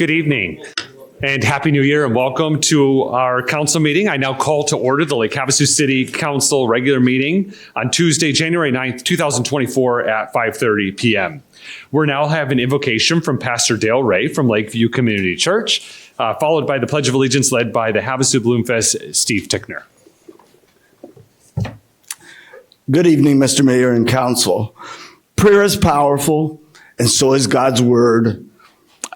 Good evening and Happy New Year and welcome to our council meeting. I now call to order the Lake Havasu City Council regular meeting on Tuesday, January 9th, 2024 at 5:30 p.m. We're now having an invocation from Pastor Dale Ray from Lakeview Community Church, followed by the Pledge of Allegiance led by the Havasu Bloomfest, Steve Tickner. Good evening, Mr. Mayor and Council. Prayer is powerful, and so is God's word.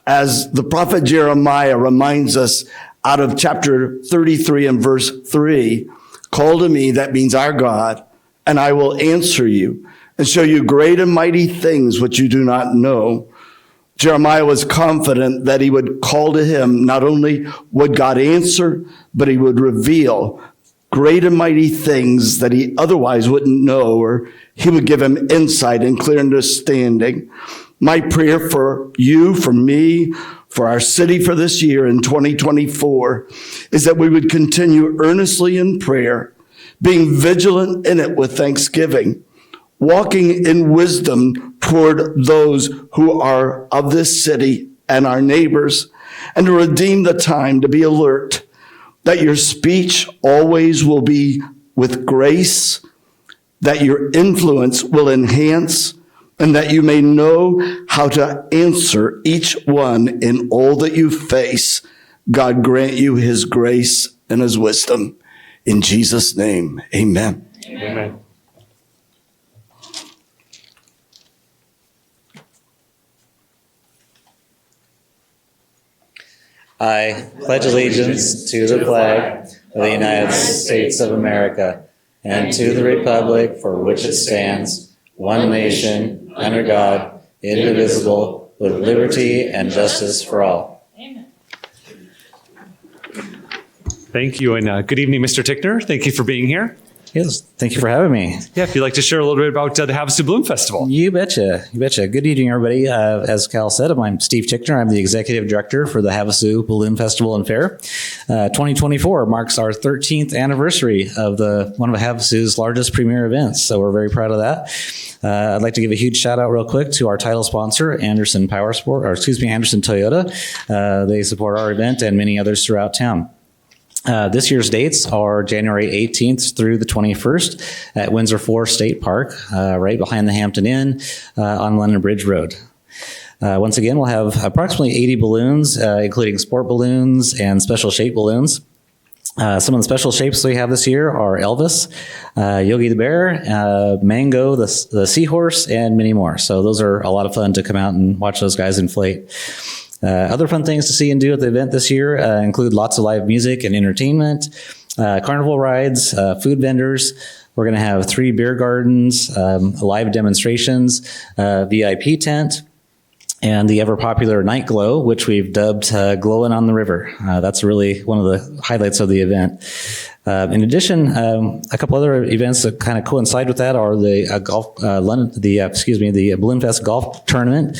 As the prophet Jeremiah reminds us out of chapter 33 and verse 3, call to me, that means our God, and I will answer you and show you great and mighty things which you do not know. Jeremiah was confident that he would call to him. Not only would God answer, but he would reveal great and mighty things that he otherwise wouldn't know, or he would give him insight and clear understanding. My prayer for you, for me, for our city for this year in 2024 is that we would continue earnestly in prayer, being vigilant in it with thanksgiving, walking in wisdom toward those who are of this city and our neighbors, and to redeem the time to be alert that your speech always will be with grace, that your influence will enhance, and that you may know how to answer each one in all that you face. God grant you his grace and his wisdom. In Jesus' name, amen. Amen. I pledge allegiance to the flag of the United States of America and to the republic for which it stands, one nation, under God, indivisible, with liberty and justice for all. Amen. Thank you and good evening, Mr. Tickner. Thank you for being here. Yes, thank you for having me. Yeah, if you'd like to share a little bit about the Havasu Bloom Festival. You betcha. You betcha. Good evening, everybody. As Cal said, I'm Steve Tickner. I'm the executive director for the Havasu Balloon Festival and Fair. 2024 marks our 13th anniversary of one of Havasu's largest premier events, so we're very proud of that. I'd like to give a huge shout out real quick to our title sponsor, Anderson Toyota. They support our event and many others throughout town. This year's dates are January 18th through the 21st at Windsor Forest State Park, right behind the Hampton Inn on London Bridge Road. Once again, we'll have approximately 80 balloons, including sport balloons and special shape balloons. Some of the special shapes we have this year are Elvis, Yogi the Bear, Mango, the Seahorse, and many more. So those are a lot of fun to come out and watch those guys inflate. Other fun things to see and do at the event this year include lots of live music and entertainment, carnival rides, food vendors. We're going to have 3 beer gardens, live demonstrations, VIP tent, and the ever-popular Night Glow, which we've dubbed Glowing on the River. That's really one of the highlights of the event. In addition, a couple other events that kind of coincide with that are the Balloon Fest Golf Tournament,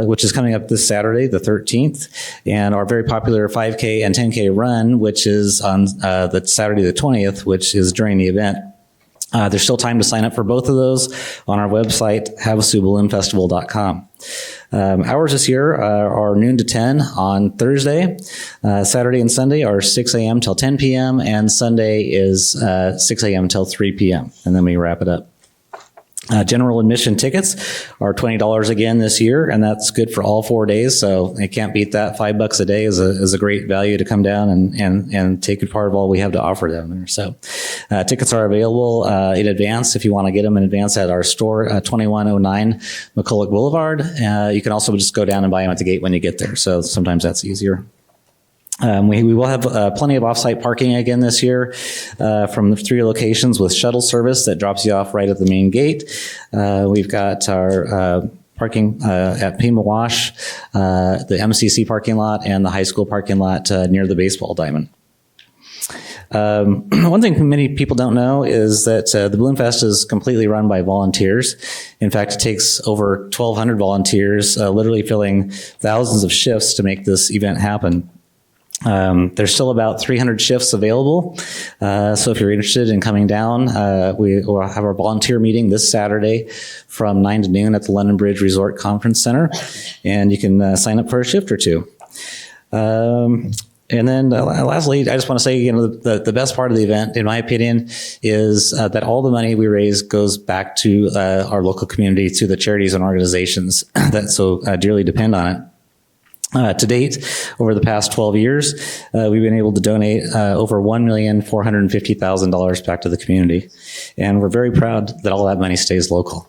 which is coming up this Saturday, the 13th, and our very popular 5K and 10K run, which is on the Saturday the 20th, which is during the event. There's still time to sign up for both of those on our website, havasuballoonfestival.com. Hours this year are noon to 10 on Thursday. Saturday and Sunday are 6 a.m. till 10 p.m. and Sunday is 6 a.m. till 3 p.m. and then we wrap it up. General admission tickets are $20 again this year, and that's good for all 4 days. So I can't beat that. $5 a day is a great value to come down and take a part of all we have to offer down there. So tickets are available in advance if you want to get them in advance at our store, 2109 McCulloch Boulevard. You can also just go down and buy them at the gate when you get there. So sometimes that's easier. We will have plenty of off-site parking again this year from the 3 locations with shuttle service that drops you off right at the main gate. We've got our parking at Pima Wash, the MCC parking lot, and the high school parking lot near the baseball diamond. One thing many people don't know is that the Balloon Fest is completely run by volunteers. In fact, it takes over 1,200 volunteers, literally filling thousands of shifts to make this event happen. There's still about 300 shifts available. So if you're interested in coming down, we will have our volunteer meeting this Saturday from 9 to noon at the London Bridge Resort Conference Center. And you can sign up for a shift or two. And then lastly, I just want to say, the best part of the event, in my opinion, is that all the money we raise goes back to our local community, to the charities and organizations that so dearly depend on it. To date, over the past 12 years, we've been able to donate over $1,450,000 back to the community. And we're very proud that all that money stays local.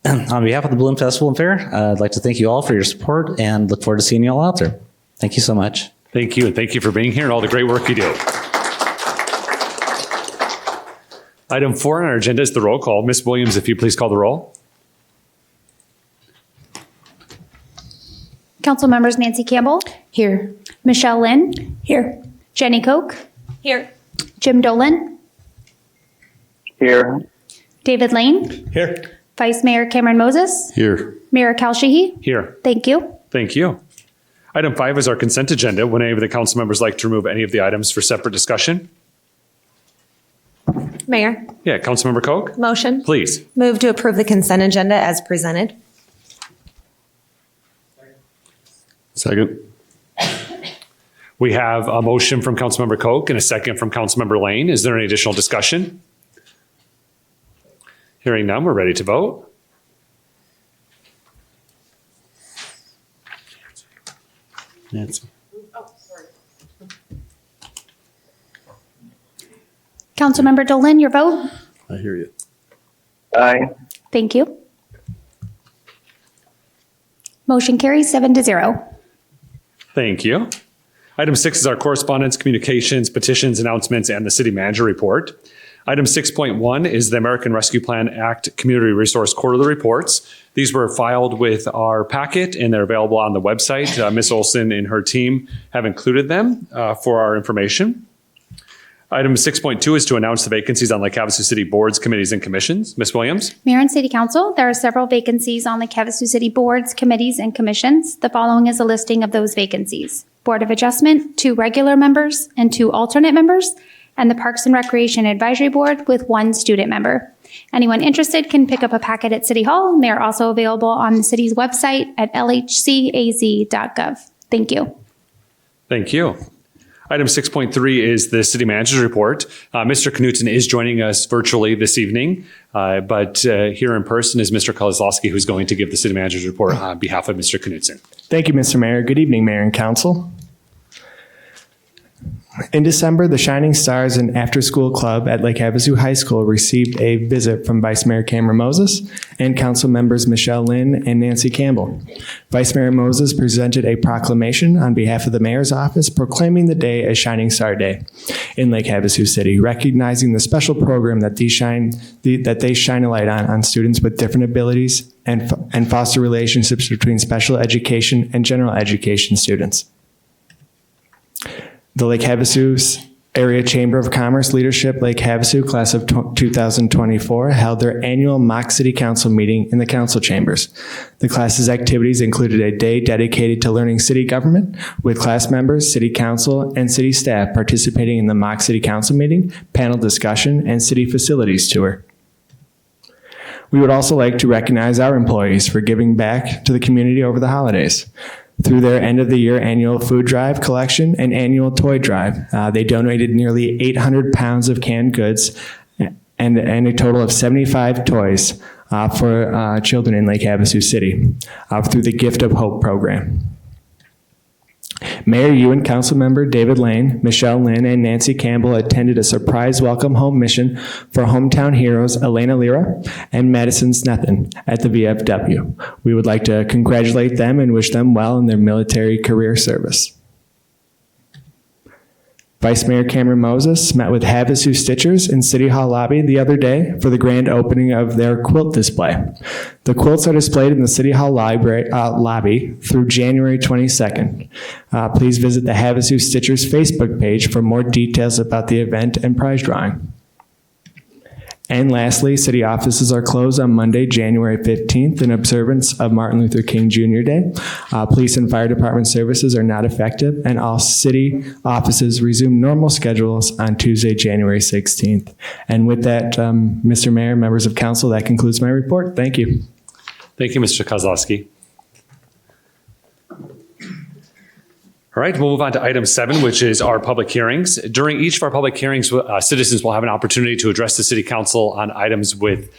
On behalf of the Balloon Festival and Fair, I'd like to thank you all for your support and look forward to seeing you all out there. Thank you so much. Thank you, and thank you for being here and all the great work you do. Item 4 on our agenda is the roll call. Ms. Williams, if you please call the roll. Council members Nancy Campbell. Here. Michelle Lynn. Here. Jenny Koch. Here. Jim Dolan. Here. David Lane. Here. Vice Mayor Cameron Moses. Here. Mayor Kalshehi. Here. Thank you. Thank you. Item 5 is our consent agenda. Would any of the council members like to remove any of the items for separate discussion? Mayor, Yeah, Councilmember Koch, motion. please. Move to approve the consent agenda as presented. Second. We have a motion from Councilmember Koch and a second from Councilmember Lane. Is there any additional discussion? Hearing none, we're ready to vote. Nancy. Councilmember Dolan, your vote. I hear you. Aye. Thank you. Motion carries 7-0. Thank you. Item 6 is our correspondence, communications, petitions, announcements, and the city manager report. Item 6.1 is the American Rescue Plan Act Community Resource Quarterly Reports. These were filed with our packet and they're available on the website. Ms. Olson and her team have included them for our information. Item 6.2 is to announce the vacancies on Lake Havasu City boards, committees, and commissions. Ms. Williams? Mayor and City Council, there are several vacancies on the Havasu City boards, committees, and commissions. The following is a listing of those vacancies. Board of Adjustment, 2 regular members and 2 alternate members, and the Parks and Recreation Advisory Board with 1 student member. Anyone interested can pick up a packet at City Hall, and they are also available on the city's website at lhcaz.gov. Thank you. Thank you. Item 6.3 is the city manager's report. Mr. Knutson is joining us virtually this evening, but here in person is Mr. Kozlowski, who's going to give the city manager's report on behalf of Mr. Knutson. Thank you, Mr. Mayor. Good evening, Mayor and Council. In December, the Shining Stars and After School Club at Lake Havasu High School received a visit from Vice Mayor Cameron Moses and Council members Michelle Lynn and Nancy Campbell. Vice Mayor Moses presented a proclamation on behalf of the Mayor's office proclaiming the day as Shining Star Day in Lake Havasu City, recognizing the special program that they shine a light on students with different abilities and foster relationships between special education and general education students. The Lake Havasu Area Chamber of Commerce Leadership Lake Havasu Class of 2024 held their annual mock City Council meeting in the council chambers. The class's activities included a day dedicated to learning city government, with class members, city council, and city staff participating in the mock City Council meeting, panel discussion, and city facilities tour. We would also like to recognize our employees for giving back to the community over the holidays. Through their end-of-the-year annual food drive collection and annual toy drive, they donated nearly 800 pounds of canned goods and a total of 75 toys for children in Lake Havasu City through the Gift of Hope program. Mayor, you and Councilmember David Lane, Michelle Lynn, and Nancy Campbell attended a surprise welcome home mission for hometown heroes Elena Lira and Madison Snethen at the VFW. We would like to congratulate them and wish them well in their military career service. Vice Mayor Cameron Moses met with Havasu Stitchers in City Hall lobby the other day for the grand opening of their quilt display. The quilts are displayed in the City Hall lobby through January 22nd. Please visit the Havasu Stitchers Facebook page for more details about the event and prize drawing. And lastly, city offices are closed on Monday, January 15th in observance of Martin Luther King Jr. Day. Police and fire department services are not effective, and all city offices resume normal schedules on Tuesday, January 16th. And with that, Mr. Mayor, members of council, that concludes my report. Thank you. Thank you, Mr. Kozlowski. All right, we'll move on to item 7, which is our public hearings. During each of our public hearings, citizens will have an opportunity to address the city council on items with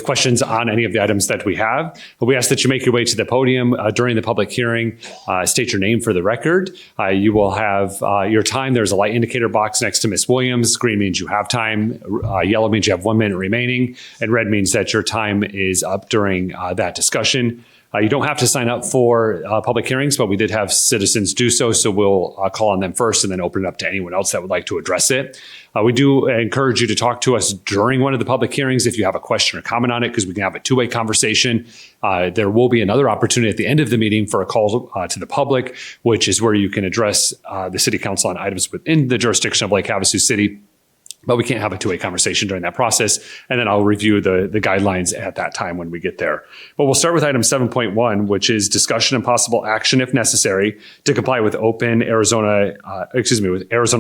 questions on any of the items that we have. We ask that you make your way to the podium during the public hearing, state your name for the record. You will have your time. There's a light indicator box next to Ms. Williams. Green means you have time. Yellow means you have 1 minute remaining. And red means that your time is up during that discussion. You don't have to sign up for public hearings, but we did have citizens do so. So we'll call on them first and then open it up to anyone else that would like to address it. We do encourage you to talk to us during one of the public hearings if you have a question or comment on it, because we can have a two-way conversation. There will be another opportunity at the end of the meeting for a call to the public, which is where you can address the city council on items within the jurisdiction of Lake Havasu City. But we can't have a two-way conversation during that process. And then I'll review the guidelines at that time when we get there. But we'll start with item 7.1, which is discussion and possible action, if necessary, to comply with Arizona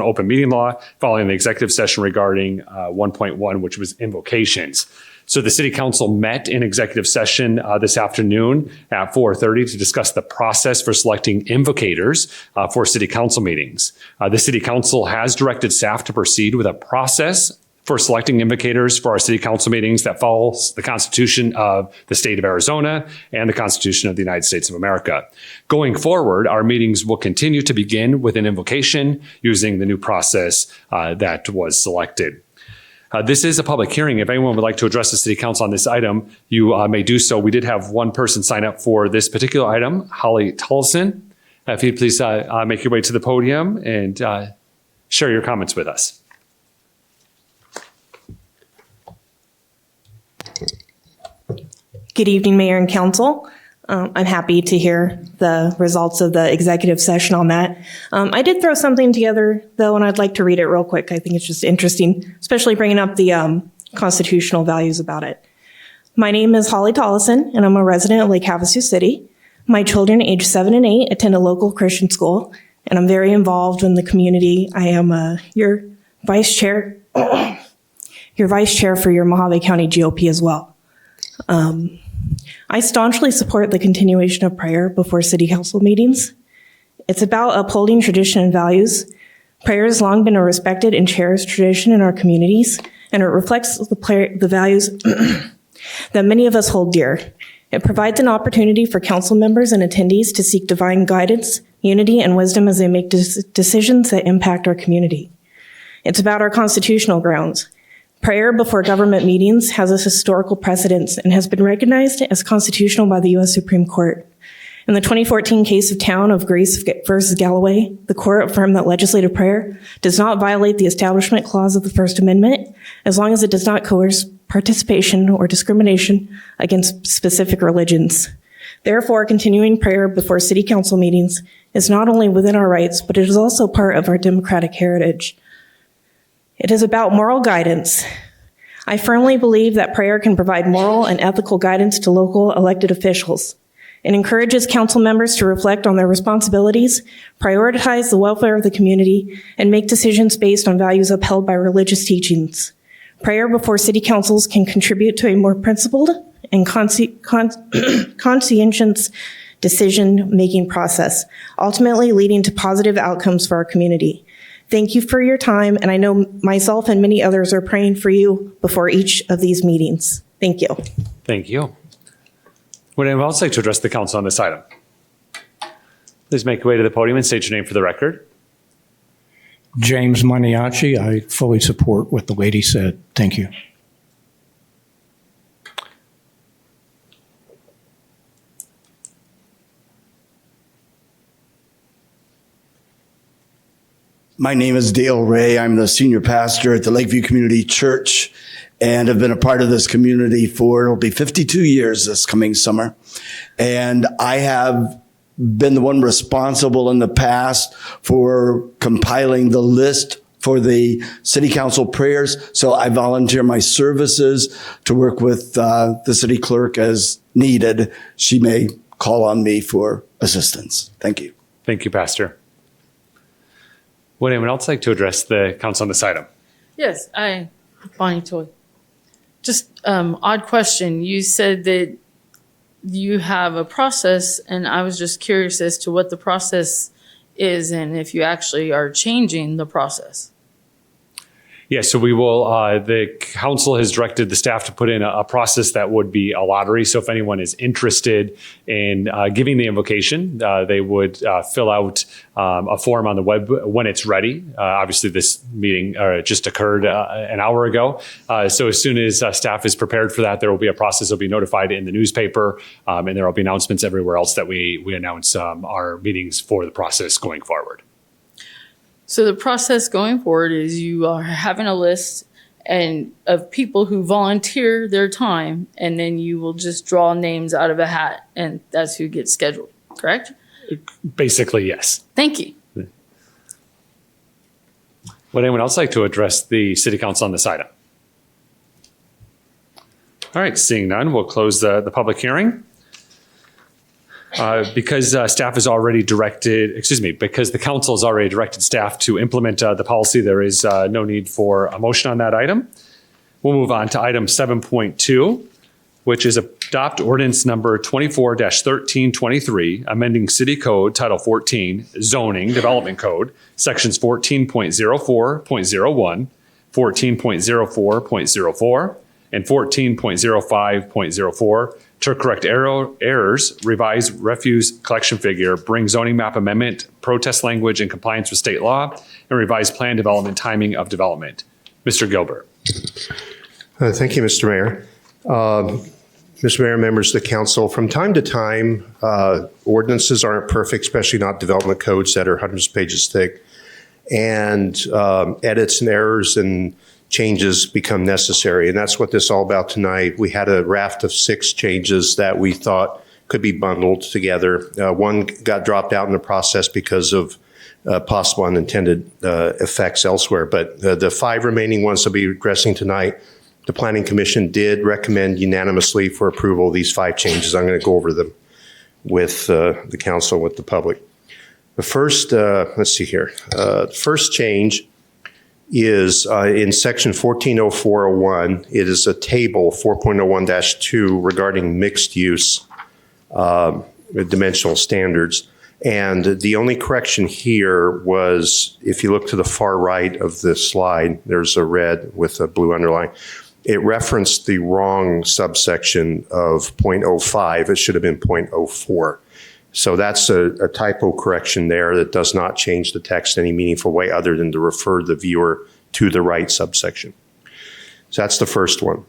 open meeting law following the executive session regarding 1.1, which was invocations. So the city council met in executive session this afternoon at 4:30 to discuss the process for selecting invocators for city council meetings. The city council has directed staff to proceed with a process for selecting invocators for our city council meetings that follows the Constitution of the state of Arizona and the Constitution of the United States of America. Going forward, our meetings will continue to begin with an invocation using the new process that was selected. This is a public hearing. If anyone would like to address the city council on this item, you may do so. We did have one person sign up for this particular item, Holly Tullison. If you'd please make your way to the podium and share your comments with us. Good evening, Mayor and Council. I'm happy to hear the results of the executive session on that. I did throw something together, though, and I'd like to read it real quick. I think it's just interesting, especially bringing up the constitutional values about it. My name is Holly Tollison, and I'm a resident of Lake Havasu City. My children, aged 7 and 8, attend a local Christian school, and I'm very involved in the community. I am your vice chair, your vice chair for your Mojave County GOP as well. I staunchly support the continuation of prayer before city council meetings. It's about upholding tradition and values. Prayer has long been a respected and cherished tradition in our communities, and it reflects the values that many of us hold dear. It provides an opportunity for council members and attendees to seek divine guidance, unity, and wisdom as they make decisions that impact our community. It's about our constitutional grounds. Prayer before government meetings has a historical precedence and has been recognized as constitutional by the U.S. Supreme Court. In the 2014 case of Town of Grace versus Galloway, the court affirmed that legislative prayer does not violate the Establishment Clause of the First Amendment as long as it does not coerce participation or discrimination against specific religions. Therefore, continuing prayer before city council meetings is not only within our rights, but it is also part of our democratic heritage. It is about moral guidance. I firmly believe that prayer can provide moral and ethical guidance to local elected officials. It encourages council members to reflect on their responsibilities, prioritize the welfare of the community, and make decisions based on values upheld by religious teachings. Prayer before city councils can contribute to a more principled and conscientious decision-making process, ultimately leading to positive outcomes for our community. Thank you for your time, and I know myself and many others are praying for you before each of these meetings. Thank you. Thank you. Would anyone else like to address the council on this item? Please make your way to the podium and state your name for the record. James Maniaci, I fully support what the lady said. Thank you. My name is Dale Ray. I'm the senior pastor at the Lakeview Community Church and have been a part of this community it'll be 52 years this coming summer. And I have been the one responsible in the past for compiling the list for the city council prayers. So I volunteer my services to work with the city clerk as needed. She may call on me for assistance. Thank you. Thank you, Pastor. Would anyone else like to address the council on this item? Yes, Bonnie Toy. Just odd question. You said that you have a process, and I was just curious as to what the process is and if you actually are changing the process. Yeah, so we will, the council has directed the staff to put in a process that would be a lottery. So if anyone is interested in giving the invocation, they would fill out a form on the web when it's ready. Obviously, this meeting just occurred an hour ago. So as soon as staff is prepared for that, there will be a process that will be notified in the newspaper, and there will be announcements everywhere else that we announce our meetings for the process going forward. So the process going forward is you are having a list of people who volunteer their time, and then you will just draw names out of a hat, and that's who gets scheduled, correct? Basically, yes. Thank you. Would anyone else like to address the city council on this item? All right, seeing none, we'll close the public hearing. Because staff has already directed, because the council has already directed staff to implement the policy, there is no need for a motion on that item. We'll move on to item 7.2, which is adopt ordinance number 24-1323, amending City Code Title 14, Zoning Development Code, sections 14.04.01, 14.04.04, and 14.05.04 to correct errors, revise refuse collection figure, bring zoning map amendment, protest language in compliance with state law, and revise plan development timing of development. Mr. Gilbert. Thank you, Mr. Mayor. Mr. Mayor, members of the council, from time to time, ordinances aren't perfect, especially not development codes that are hundreds of pages thick, and edits and errors and changes become necessary. And that's what this is all about tonight. We had a raft of 6 changes that we thought could be bundled together. One got dropped out in the process because of possible unintended effects elsewhere. But the 5 remaining ones I'll be addressing tonight, the Planning Commission did recommend unanimously for approval of these 5 changes. I'm going to go over them with the council, with the public. The first, let's see here. The first change is in section 140401. It is a table 4.01-2 regarding mixed use dimensional standards. And the only correction here was, if you look to the far right of the slide, there's a red with a blue underline. It referenced the wrong subsection of 0.05. It should have been 0.04. So that's a typo correction there that does not change the text in any meaningful way other than to refer the viewer to the right subsection. So that's the first one.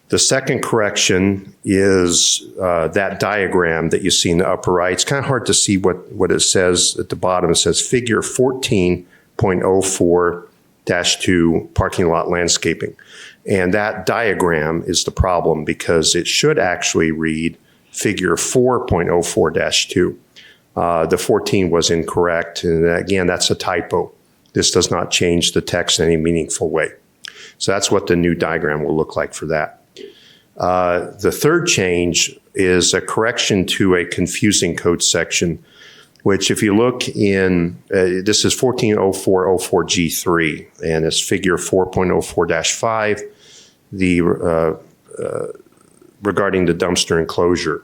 The second correction is that diagram that you see in the upper right. It's kind of hard to see what it says at the bottom. It says figure 14.04-2 parking lot landscaping. And that diagram is the problem because it should actually read figure 4.04-2. The 14 was incorrect. And again, that's a typo. This does not change the text in any meaningful way. So that's what the new diagram will look like for that. The third change is a correction to a confusing code section, which if you look in, this is 140404G3, and it's figure 4.04-5, the regarding the dumpster enclosure.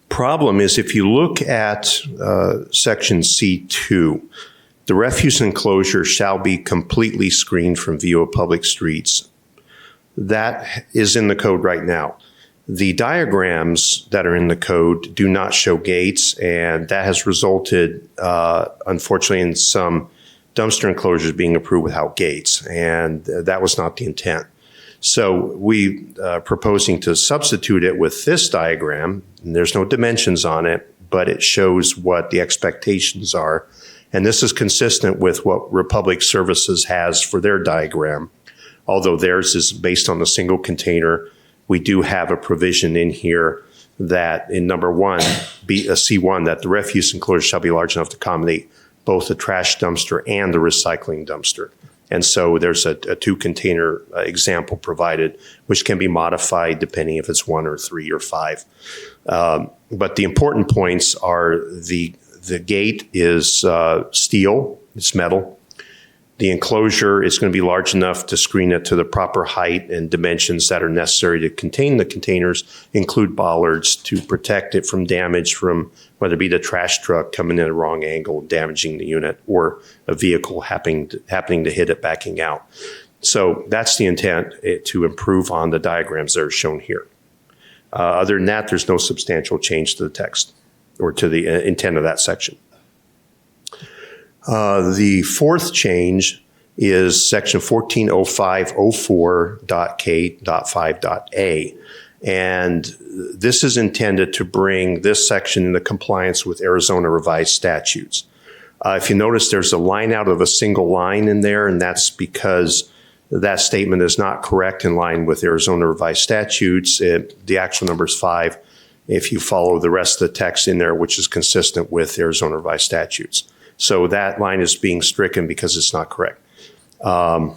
Problem is, if you look at section C2, the refuse enclosure shall be completely screened from view of public streets. That is in the code right now. The diagrams that are in the code do not show gates, and that has resulted, unfortunately, in some dumpster enclosures being approved without gates, and that was not the intent. So we are proposing to substitute it with this diagram, and there's no dimensions on it, but it shows what the expectations are. And this is consistent with what Republic Services has for their diagram. Although theirs is based on a single container, we do have a provision in here that in number 1, C1, that the refuse enclosure shall be large enough to accommodate both the trash dumpster and the recycling dumpster. And so there's a 2-container example provided, which can be modified depending if it's 1 or 3 or 5. But the important points are the gate is steel, it's metal. The enclosure is going to be large enough to screen it to the proper height and dimensions that are necessary to contain the containers, include bollards to protect it from damage from whether it be the trash truck coming in at a wrong angle, damaging the unit, or a vehicle happening to hit it backing out. So that's the intent, to improve on the diagrams that are shown here. Other than that, there's no substantial change to the text or to the intent of that section. The fourth change is section 140504.K.5.A. And this is intended to bring this section into compliance with Arizona revised statutes. If you notice, there's a line out of a single line in there, and that's because that statement is not correct in line with Arizona revised statutes. The actual number is 5 if you follow the rest of the text in there, which is consistent with Arizona revised statutes. So that line is being stricken because it's not correct. So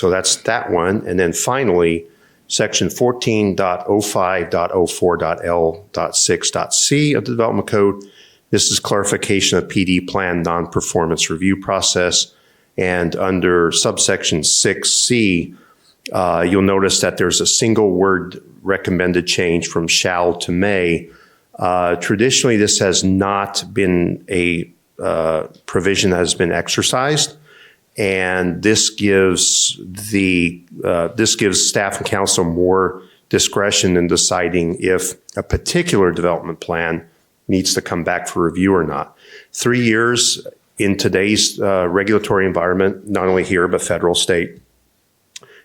that's that one. And then finally, section 14.05.04.L.6.C of the Development Code. This is clarification of PD plan non-performance review process. And under subsection 6C, you'll notice that there's a single word recommended change from shall to may. Traditionally, this has not been a provision that has been exercised, and this gives staff and council more discretion in deciding if a particular development plan needs to come back for review or not. 3 years in today's regulatory environment, not only here but federal, state,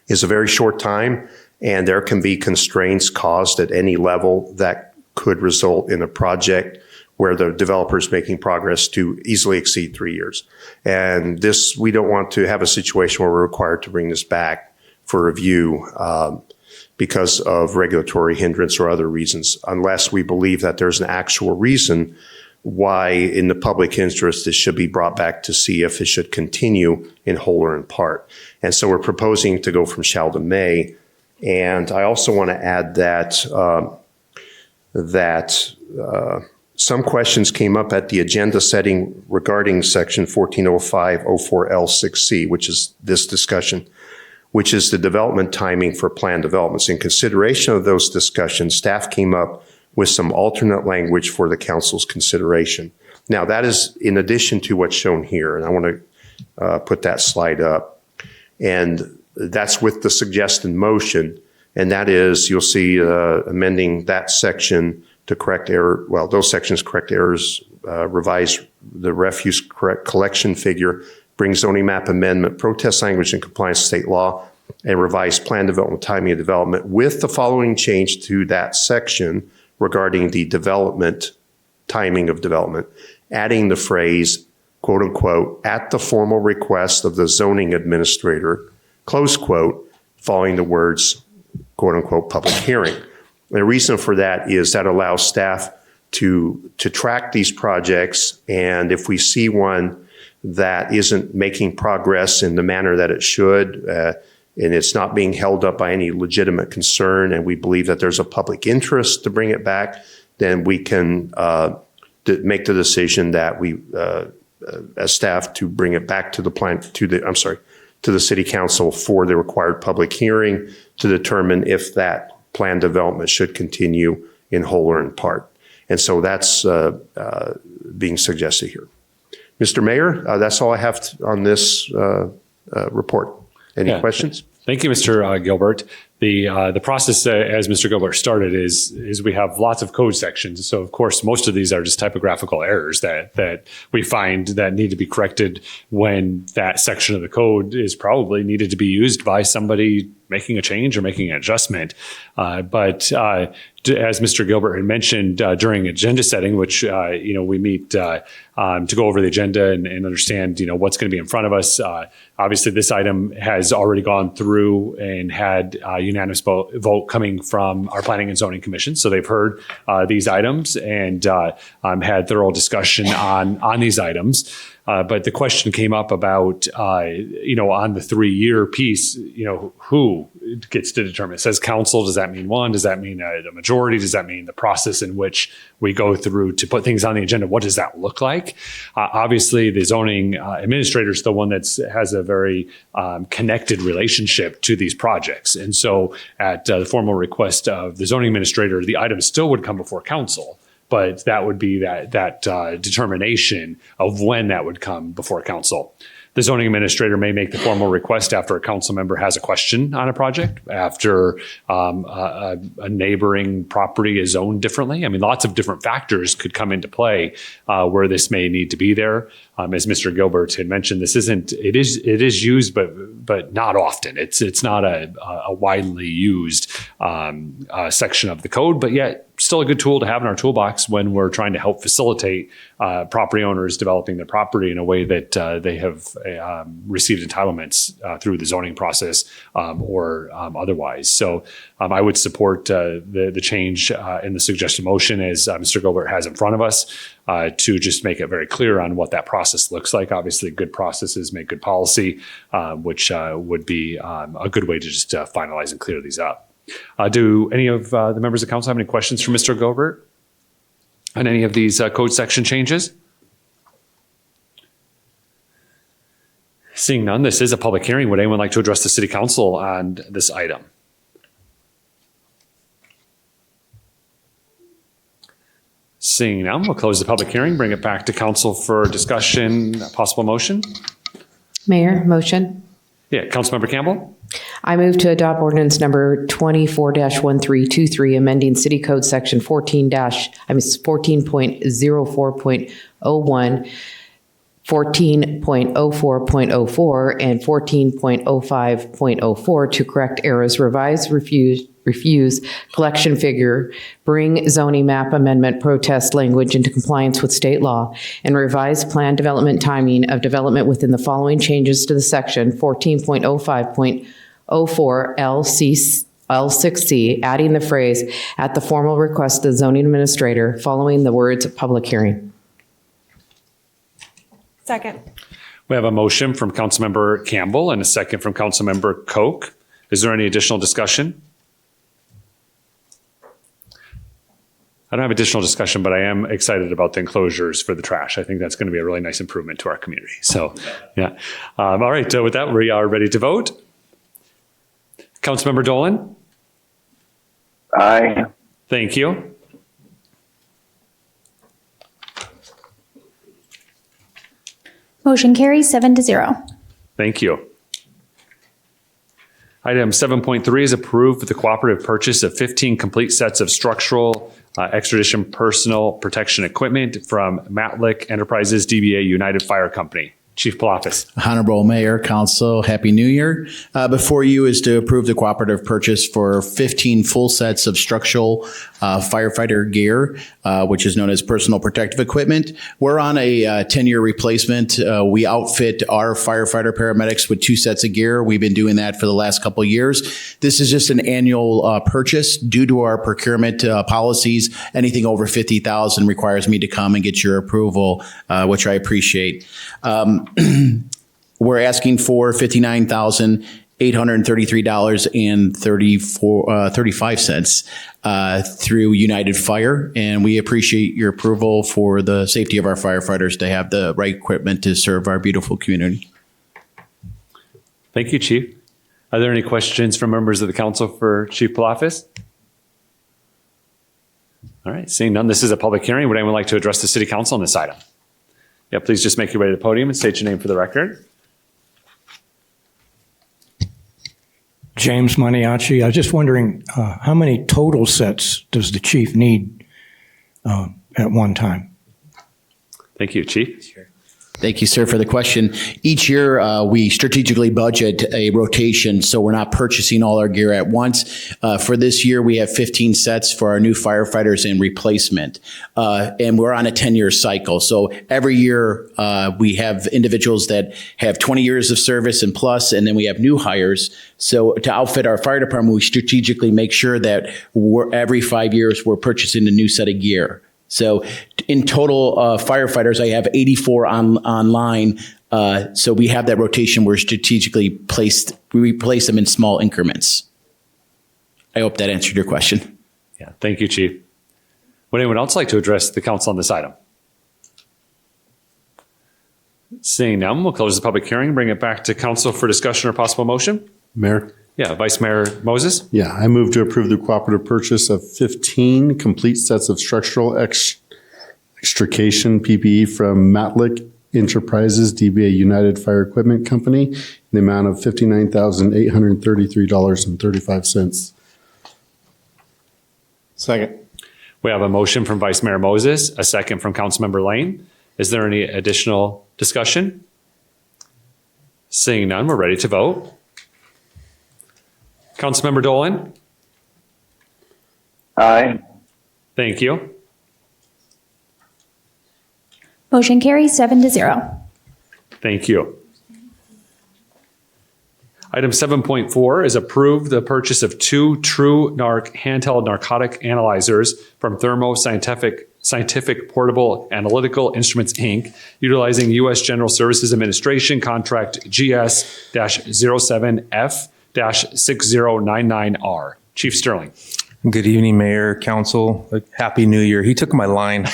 is a very short time, and there can be constraints caused at any level that could result in a project where the developer is making progress to easily exceed 3 years. And this, we don't want to have a situation where we're required to bring this back for review because of regulatory hindrance or other reasons, unless we believe that there's an actual reason why in the public interest this should be brought back to see if it should continue in whole or in part. And so we're proposing to go from shall to may. And I also want to add that some questions came up at the agenda setting regarding section 140504L6C, which is this discussion, which is the development timing for planned developments. In consideration of those discussions, staff came up with some alternate language for the council's consideration. Now, that is in addition to what's shown here, and I want to put that slide up. And that's with the suggested motion, and that is, you'll see amending that section to correct error, well, those sections correct errors, revise the refuse collection figure, bring zoning map amendment, protest language in compliance with state law, and revise plan development, timing of development with the following change to that section regarding the development, timing of development, adding the phrase, quote unquote, at the formal request of the zoning administrator, close quote, following the words, quote unquote, public hearing. The reason for that is that allows staff to track these projects, and if we see one that isn't making progress in the manner that it should, and it's not being held up by any legitimate concern, and we believe that there's a public interest to bring it back, then we can make the decision that we, as staff, to bring it back to the plan, to the city council for the required public hearing to determine if that plan development should continue in whole or in part. And so that's being suggested here. Mr. Mayor, that's all I have on this report. Any questions? Thank you, Mr. Gilbert. The process, as Mr. Gilbert started, is we have lots of code sections. So, of course, most of these are just typographical errors that we find that need to be corrected when that section of the code is probably needed to be used by somebody making a change or making an adjustment. But as Mr. Gilbert had mentioned during agenda setting, which we meet to go over the agenda and understand what's going to be in front of us. Obviously, this item has already gone through and had a unanimous vote coming from our Planning and Zoning Commission. So they've heard these items and had thorough discussion on these items. But the question came up about, on the 3-year piece, who gets to determine? It says council. Does that mean one? Does that mean a majority? Does that mean the process in which we go through to put things on the agenda? What does that look like? Obviously, the zoning administrator is the one that has a very connected relationship to these projects. And so at the formal request of the zoning administrator, the item still would come before council. But that would be that determination of when that would come before council. The zoning administrator may make the formal request after a council member has a question on a project, after a neighboring property is zoned differently. I mean, lots of different factors could come into play where this may need to be there. As Mr. Gilbert had mentioned, it is used, but not often. It's not a widely used section of the code, but yet still a good tool to have in our toolbox when we're trying to help facilitate property owners developing their property in a way that they have received entitlements through the zoning process or otherwise. So I would support the change in the suggested motion as Mr. Gilbert has in front of us to just make it very clear on what that process looks like. Obviously, good processes make good policy, which would be a good way to just finalize and clear these up. Do any of the members of council have any questions for Mr. Gilbert on any of these code section changes? Seeing none, this is a public hearing. Would anyone like to address the city council on this item? Seeing none, we'll close the public hearing, bring it back to council for discussion, possible motion. Mayor, motion. Yeah, Councilmember Campbell. I move to adopt ordinance number 24-1323, amending City Code Section 14.04.01, 14.04.04, and 14.05.04 to correct errors, revise, refuse collection figure, bring zoning map amendment protest language into compliance with state law, and revise plan development timing of development within the following changes to the section 14.05.04 L6C, adding the phrase at the formal request of the zoning administrator following the words public hearing. Second. We have a motion from Councilmember Campbell and a second from Councilmember Koch. Is there any additional discussion? I don't have additional discussion, but I am excited about the enclosures for the trash. I think that's going to be a really nice improvement to our community. So, yeah. All right. With that, we are ready to vote. Councilmember Dolan? Aye. Thank you. Motion carries 7-0. Thank you. Item 7.3 is approve the cooperative purchase of 15 complete sets of structural extradition personal protection equipment from Matlick Enterprises DBA United Fire Company. Chief Palafis. Honorable Mayor, Council, Happy New Year. Before you is to approve the cooperative purchase for 15 full sets of structural firefighter gear, which is known as personal protective equipment. We're on a 10-year replacement. We outfit our firefighter paramedics with 2 sets of gear. We've been doing that for the last couple of years. This is just an annual purchase due to our procurement policies. Anything over $50,000 requires me to come and get your approval, which I appreciate. We're asking for $59,833.35 through United Fire, and we appreciate your approval for the safety of our firefighters to have the right equipment to serve our beautiful community. Thank you, Chief. Are there any questions from members of the council for Chief Palafis? All right, seeing none, this is a public hearing. Would anyone like to address the city council on this item? Yeah, please just make your way to the podium and state your name for the record. James Maniaci. I was just wondering, how many total sets does the chief need at one time? Thank you, Chief. Sure. Thank you, sir, for the question. Each year, we strategically budget a rotation, so we're not purchasing all our gear at once. For this year, we have 15 sets for our new firefighters in replacement, and we're on a 10-year cycle. So every year, we have individuals that have 20 years of service and plus, and then we have new hires. So to outfit our fire department, we strategically make sure that every 5 years, we're purchasing a new set of gear. So in total, firefighters, I have 84 online. So we have that rotation where strategically we place them in small increments. I hope that answered your question. Yeah, thank you, Chief. Would anyone else like to address the council on this item? Seeing none, we'll close the public hearing, bring it back to council for discussion or possible motion. Mayor? Yeah, Vice Mayor Moses. Yeah, I move to approve the cooperative purchase of 15 complete sets of structural extrication PPE from Matlick Enterprises, DBA United Fire Equipment Company, in the amount of $59,833.35. Second. We have a motion from Vice Mayor Moses, a second from Councilmember Lane. Is there any additional discussion? Seeing none, we're ready to vote. Councilmember Dolan? Aye. Thank you. Motion carries 7-0. Thank you. Item 7.4 is approve the purchase of 2 TrueNarc handheld narcotic analyzers from Thermo Scientific Portable Analytical Instruments, Inc., utilizing U.S. General Services Administration Contract GS-07F-6099R. Chief Sterling. Good evening, Mayor, Council. Happy New Year. He took my line.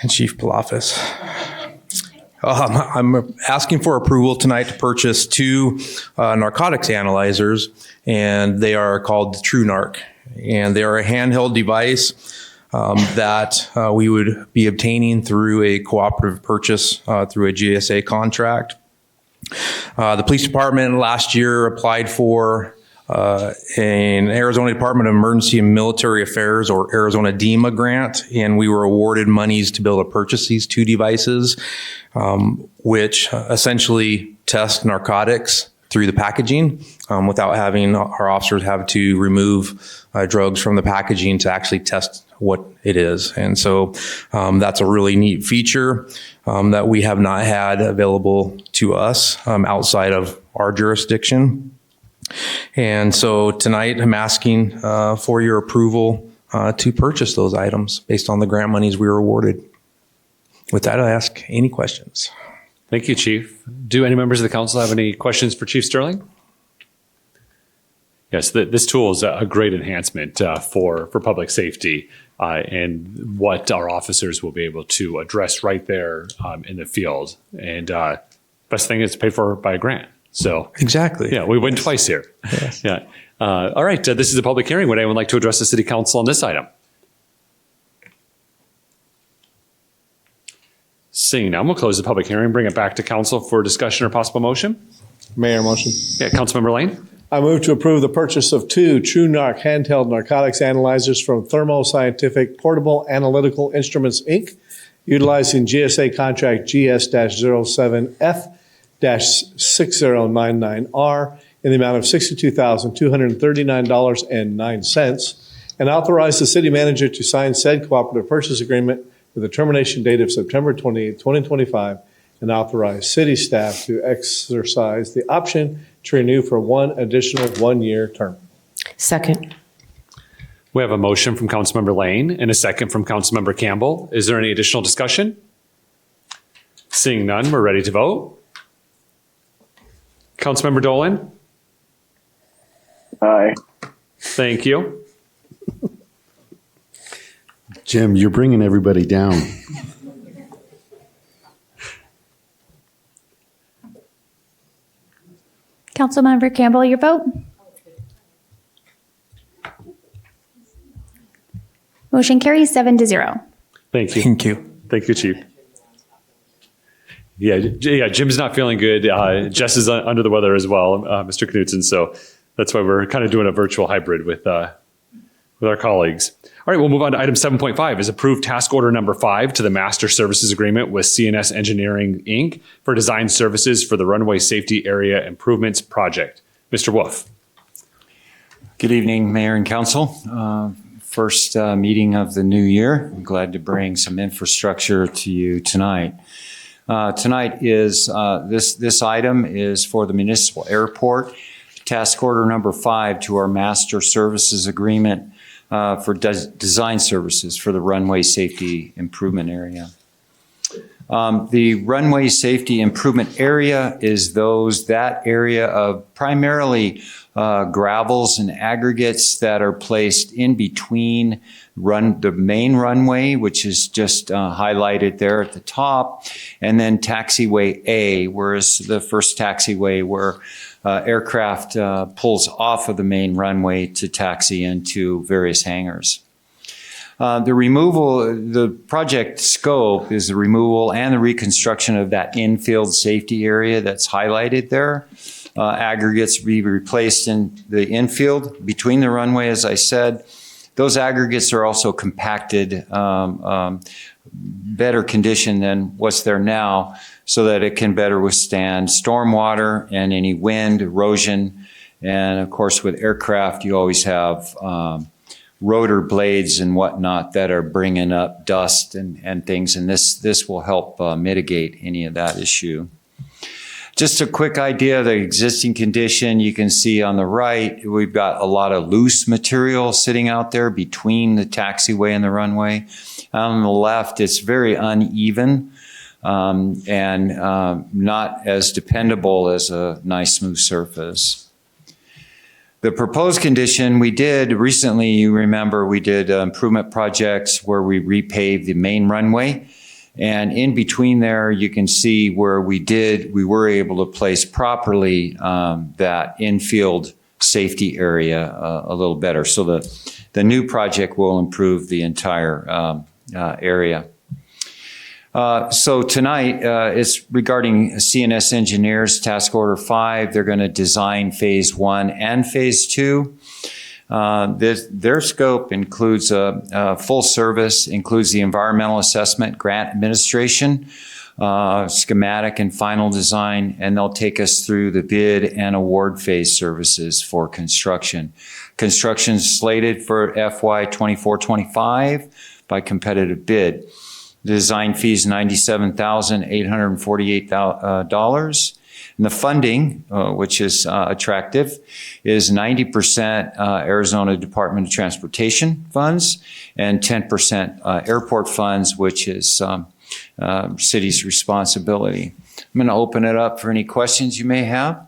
And Chief Palafis. I'm asking for approval tonight to purchase 2 narcotics analyzers, and they are called TrueNarc. And they are a handheld device that we would be obtaining through a cooperative purchase through a GSA contract. The police department last year applied for an Arizona Department of Emergency and Military Affairs, or Arizona DEMA grant, and we were awarded monies to be able to purchase these 2 devices, which essentially test narcotics through the packaging without having our officers have to remove drugs from the packaging to actually test what it is. And so that's a really neat feature that we have not had available to us outside of our jurisdiction. And so tonight I'm asking for your approval to purchase those items based on the grant monies we were awarded. With that, I ask any questions. Thank you, Chief. Do any members of the council have any questions for Chief Sterling? Yes, this tool is a great enhancement for public safety and what our officers will be able to address right there in the field. And best thing is paid for by a grant. So exactly. Yeah, we win twice here. Yes. Yeah. All right. This is a public hearing. Would anyone like to address the city council on this item? Seeing none, we'll close the public hearing, bring it back to council for discussion or possible motion. Mayor, motion. Yeah, Councilmember Lane. I move to approve the purchase of 2 TrueNarc handheld narcotics analyzers from Thermo Scientific Portable Analytical Instruments, Inc., utilizing GSA contract GS-07F-6099R in the amount of $62,239.09, and authorize the city manager to sign said cooperative purchase agreement with a termination date of September 28, 2025, and authorize city staff to exercise the option to renew for 1 additional 1-year term. Second. We have a motion from Councilmember Lane and a second from Councilmember Campbell. Is there any additional discussion? Seeing none, we're ready to vote. Councilmember Dolan? Aye. Thank you. Jim, you're bringing everybody down. Councilmember Campbell, your vote. Motion carries 7-0. Thank you. Thank you. Thank you, Chief. Yeah, Jim's not feeling good. Jess is under the weather as well, Mr. Knudsen. So that's why we're kind of doing a virtual hybrid with our colleagues. All right, we'll move on to item 7.5 is approved task order number 5 to the master services agreement with CNS Engineering, Inc. for design services for the runway safety area improvements project. Mr. Wolf. Good evening, Mayor and Council. First meeting of the new year. I'm glad to bring some infrastructure to you tonight. Tonight is this item is for the municipal airport. Task order number 5 to our master services agreement for design services for the runway safety improvement area. The runway safety improvement area is that area of primarily gravels and aggregates that are placed in between the main runway, which is just highlighted there at the top, and then taxiway A, whereas the first taxiway where aircraft pulls off of the main runway to taxi into various hangars. The project scope is the removal and the reconstruction of that infield safety area that's highlighted there. Aggregates be replaced in the infield between the runway, as I said. Those aggregates are also compacted, better condition than what's there now, so that it can better withstand stormwater and any wind, erosion. And of course, with aircraft, you always have rotor blades and whatnot that are bringing up dust and things, and this will help mitigate any of that issue. Just a quick idea of the existing condition. You can see on the right, we've got a lot of loose material sitting out there between the taxiway and the runway. On the left, it's very uneven and not as dependable as a nice smooth surface. The proposed condition we did recently, you remember, we did improvement projects where we repaved the main runway. And in between there, you can see where we were able to place properly that infield safety area a little better. So the new project will improve the entire area. So tonight, it's regarding CNS Engineers Task Order 5. They're going to design Phase 1 and Phase 2. Their scope includes a full service, includes the environmental assessment, grant administration, schematic and final design, and they'll take us through the bid and award phase services for construction. Construction is slated for FY 24-25 by competitive bid. The design fee is $97,848. And the funding, which is attractive, is 90% Arizona Department of Transportation funds and 10% airport funds, which is city's responsibility. I'm going to open it up for any questions you may have.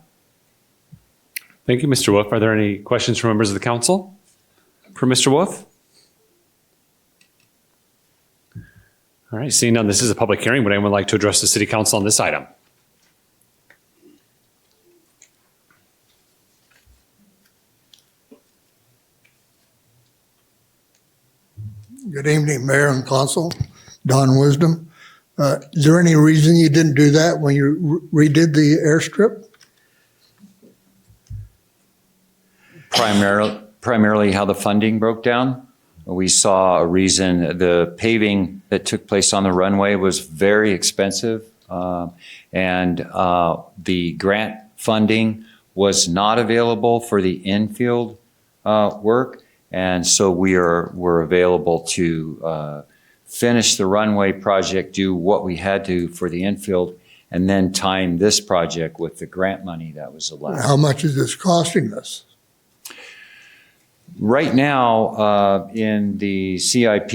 Thank you, Mr. Wolf. Are there any questions from members of the council for Mr. Wolf? All right, seeing none, this is a public hearing. Would anyone like to address the city council on this item? Good evening, Mayor and Council. Don Wisdom. Is there any reason you didn't do that when you redid the airstrip? Primarily how the funding broke down. We saw a reason. The paving that took place on the runway was very expensive, and the grant funding was not available for the infield work. And so we're available to finish the runway project, do what we had to for the infield, and then time this project with the grant money that was allowed. How much is this costing us? Right now, in the CIP,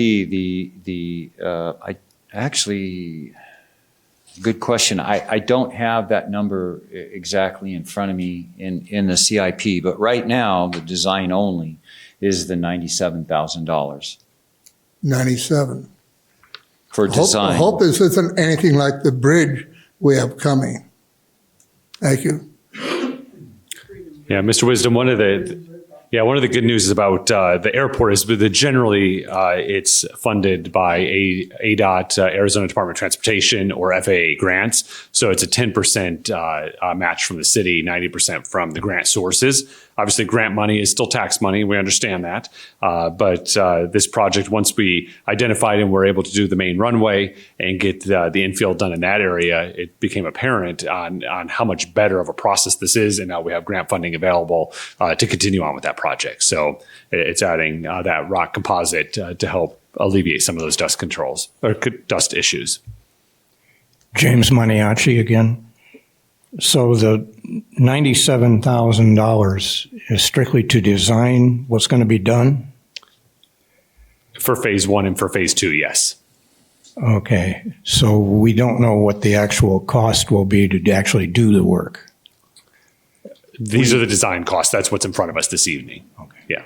good question. I don't have that number exactly in front of me in the CIP, but right now, the design only is the $97,000. 97. For design. I hope this isn't anything like the bridge we have coming. Thank you. Yeah, Mr. Wisdom, one of the good news about the airport is that generally it's funded by ADOT, Arizona Department of Transportation, or FAA grants. So it's a 10% match from the city, 90% from the grant sources. Obviously, grant money is still tax money. We understand that. But this project, once we identified and were able to do the main runway and get the infield done in that area, it became apparent on how much better of a process this is. And now we have grant funding available to continue on with that project. So it's adding that rock composite to help alleviate some of those dust controls or dust issues. James Maniaci again. So the $97,000 is strictly to design what's going to be done? For phase 1 and for phase 2, yes. Okay, so we don't know what the actual cost will be to actually do the work. These are the design costs. That's what's in front of us this evening. Okay. Yeah.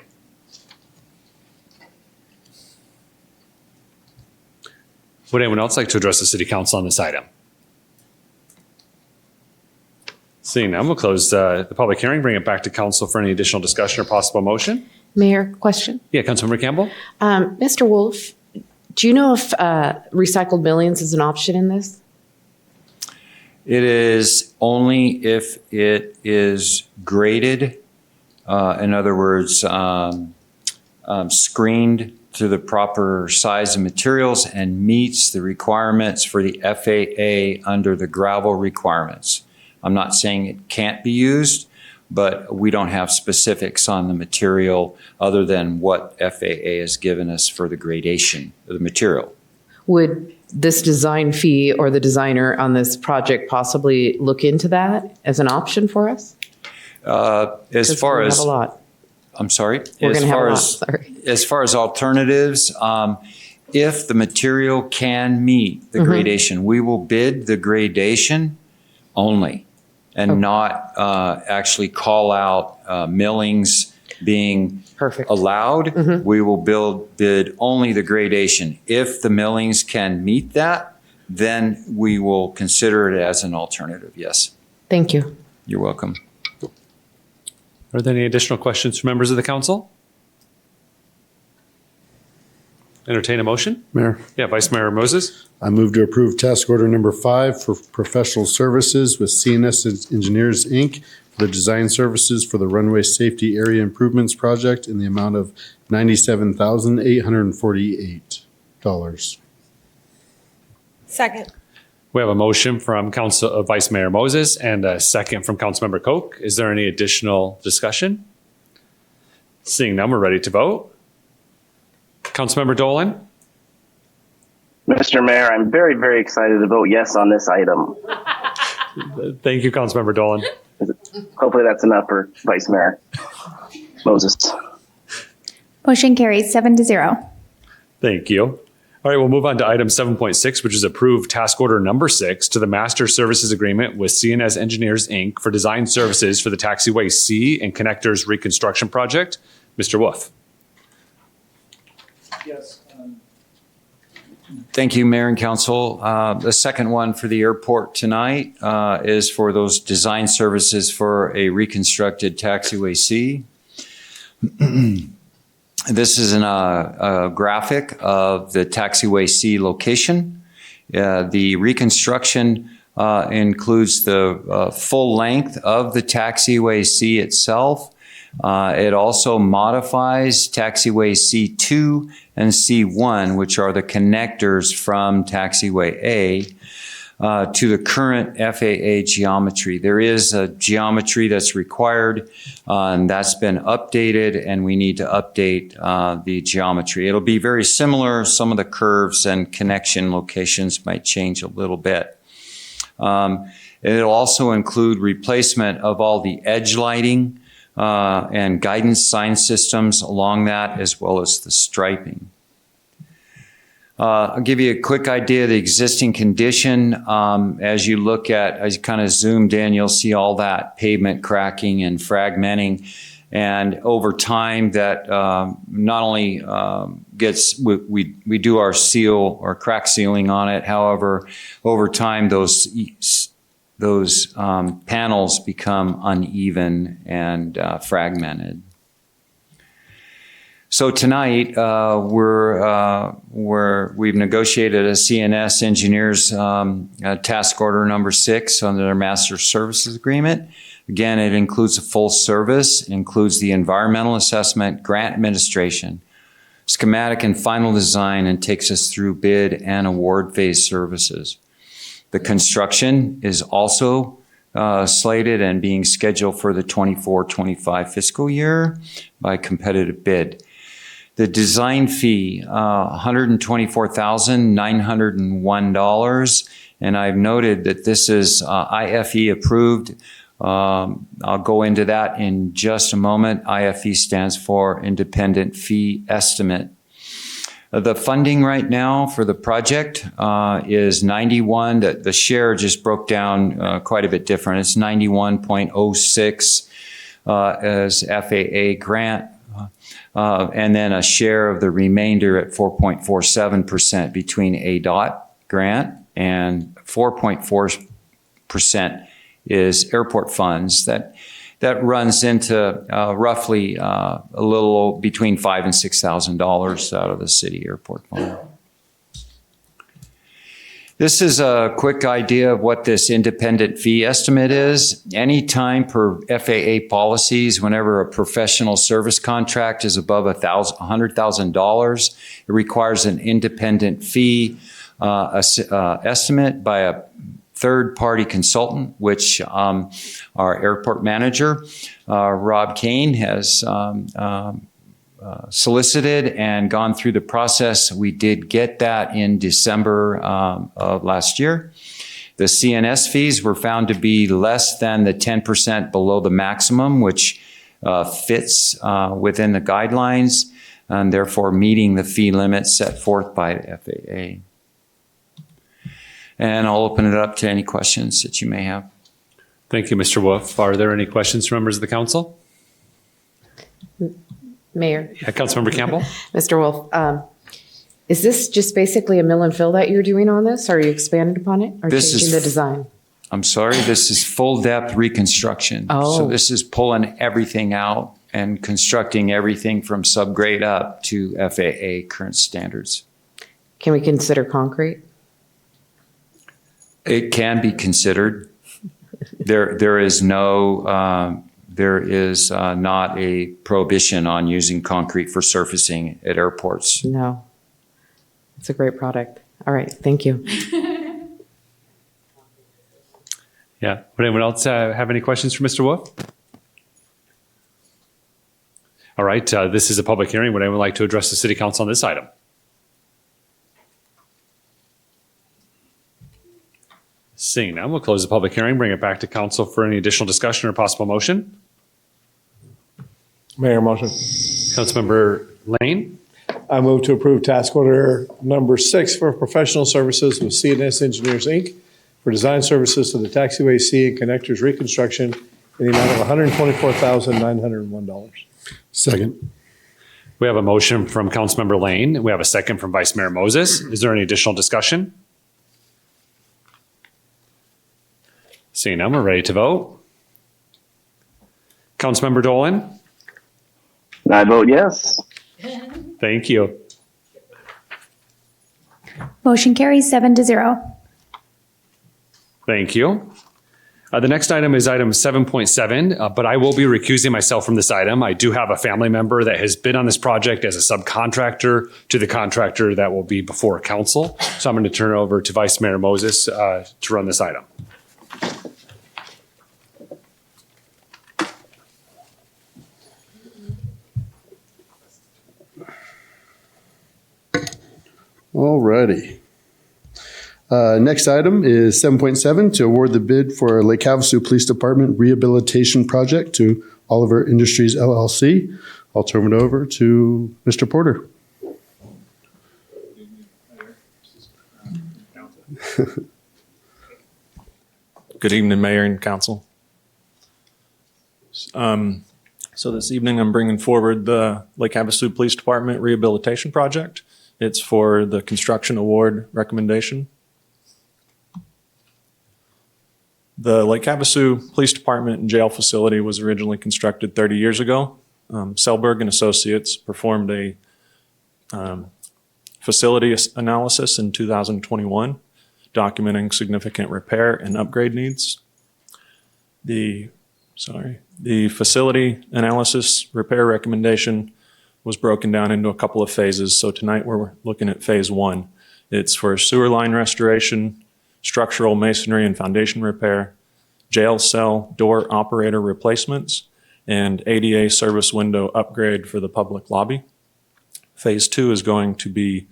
Would anyone else like to address the city council on this item? Seeing none, we'll close the public hearing, bring it back to council for any additional discussion or possible motion. Mayor, question. Yeah, Councilmember Campbell? Mr. Wolf, do you know if recycled millions is an option in this? It is only if it is graded, in other words, screened to the proper size of materials and meets the requirements for the FAA under the gravel requirements. I'm not saying it can't be used, but we don't have specifics on the material other than what FAA has given us for the gradation of the material. Would this design fee or the designer on this project possibly look into that as an option for us? As far as a lot. I'm sorry. We're going to have a lot. Sorry. As far as alternatives, if the material can meet the gradation, we will bid the gradation only and not actually call out millings being allowed. We will bid only the gradation. If the millings can meet that, then we will consider it as an alternative. Yes. Thank you. You're welcome. Are there any additional questions from members of the council? Entertain a motion? Mayor. Yeah, Vice Mayor Moses. I move to approve task order number 5 for professional services with CNS Engineers, Inc. for the design services for the runway safety area improvements project in the amount of $97,848. Second. We have a motion from Vice Mayor Moses and a second from Councilmember Koch. Is there any additional discussion? Seeing none, we're ready to vote. Councilmember Dolan? Mr. Mayor, I'm very, very excited to vote yes on this item. Thank you, Councilmember Dolan. Hopefully that's enough for Vice Mayor Moses. Motion carries 7-0. Thank you. All right, we'll move on to item 7.6, which is approve task order number 6 to the master services agreement with CNS Engineers, Inc. for design services for the taxiway C and connectors reconstruction project. Mr. Wolf. Yes. Thank you, Mayor and Council. The second one for the airport tonight is for those design services for a reconstructed taxiway C. This is a graphic of the taxiway C location. The reconstruction includes the full length of the taxiway C itself. It also modifies taxiway C2 and C1, which are the connectors from taxiway A, to the current FAA geometry. There is a geometry that's required, and that's been updated, and we need to update the geometry. It'll be very similar. Some of the curves and connection locations might change a little bit. It'll also include replacement of all the edge lighting and guidance sign systems along that, as well as the striping. I'll give you a quick idea of the existing condition. As you look at, as you kind of zoomed in, you'll see all that pavement cracking and fragmenting. And over time that not only gets, we do our seal or crack sealing on it. However, over time those panels become uneven and fragmented. So tonight we've negotiated a CNS Engineers task order number 6 under their master services agreement. Again, it includes a full service, includes the environmental assessment, grant administration, schematic and final design, and takes us through bid and award phase services. The construction is also slated and being scheduled for the 24-25 fiscal year by competitive bid. The design fee, $124,901, and I've noted that this is IFE approved. I'll go into that in just a moment. IFE stands for Independent Fee Estimate. The funding right now for the project is 91. The share just broke down quite a bit different. It's 91.06 as FAA grant, and then a share of the remainder at 4.47% between ADOT grant, and 4.4% is airport funds. That runs into roughly a little between $5,000 and $6,000 out of the city airport fund. This is a quick idea of what this independent fee estimate is. Anytime per FAA policies, whenever a professional service contract is above $100,000, it requires an independent fee estimate by a third-party consultant, which our airport manager, Rob Kane, has solicited and gone through the process. We did get that in December of last year. The CNS fees were found to be less than the 10% below the maximum, which fits within the guidelines, and therefore meeting the fee limits set forth by the FAA. And I'll open it up to any questions that you may have. Thank you, Mr. Wolf. Are there any questions from members of the council? Mayor. Councilmember Campbell? Mr. Wolf, is this just basically a mill and fill that you're doing on this? Or are you expanding upon it or changing the design? I'm sorry, this is full depth reconstruction. Oh. So this is pulling everything out and constructing everything from subgrade up to FAA current standards. Can we consider concrete? It can be considered. There is not a prohibition on using concrete for surfacing at airports. No. It's a great product. All right, thank you. Yeah. Would anyone else have any questions for Mr. Wolf? All right. This is a public hearing. Would anyone like to address the city council on this item? Seeing none, we'll close the public hearing, bring it back to council for any additional discussion or possible motion. Mayor, motion. Councilmember Lane. I move to approve task order number 6 for professional services with CNS Engineers, Inc. for design services to the taxiway C and connectors reconstruction in the amount of $124,901. Second. We have a motion from Councilmember Lane. We have a second from Vice Mayor Moses. Is there any additional discussion? Seeing none, we're ready to vote. Councilmember Dolan? I vote yes. Thank you. Motion carries 7-0. Thank you. The next item is item 7.7, but I will be recusing myself from this item. I do have a family member that has been on this project as a subcontractor to the contractor that will be before council. So I'm going to turn it over to Vice Mayor Moses to run this item. All righty. Next item is 7.7 to award the bid for Lake Havasu Police Department Rehabilitation Project to Oliver Industries LLC. I'll turn it over to Mr. Porter. Good evening, Mayor and Council. So this evening I'm bringing forward the Lake Havasu Police Department Rehabilitation Project. It's for the construction award recommendation. The Lake Havasu Police Department and Jail Facility was originally constructed 30 years ago. Selberg and Associates performed a facility analysis in 2021, documenting significant repair and upgrade needs. The facility analysis repair recommendation was broken down into a couple of phases. So tonight we're looking at phase 1. It's for sewer line restoration, structural masonry and foundation repair, jail cell door operator replacements, and ADA service window upgrade for the public lobby. Phase 2 is going to be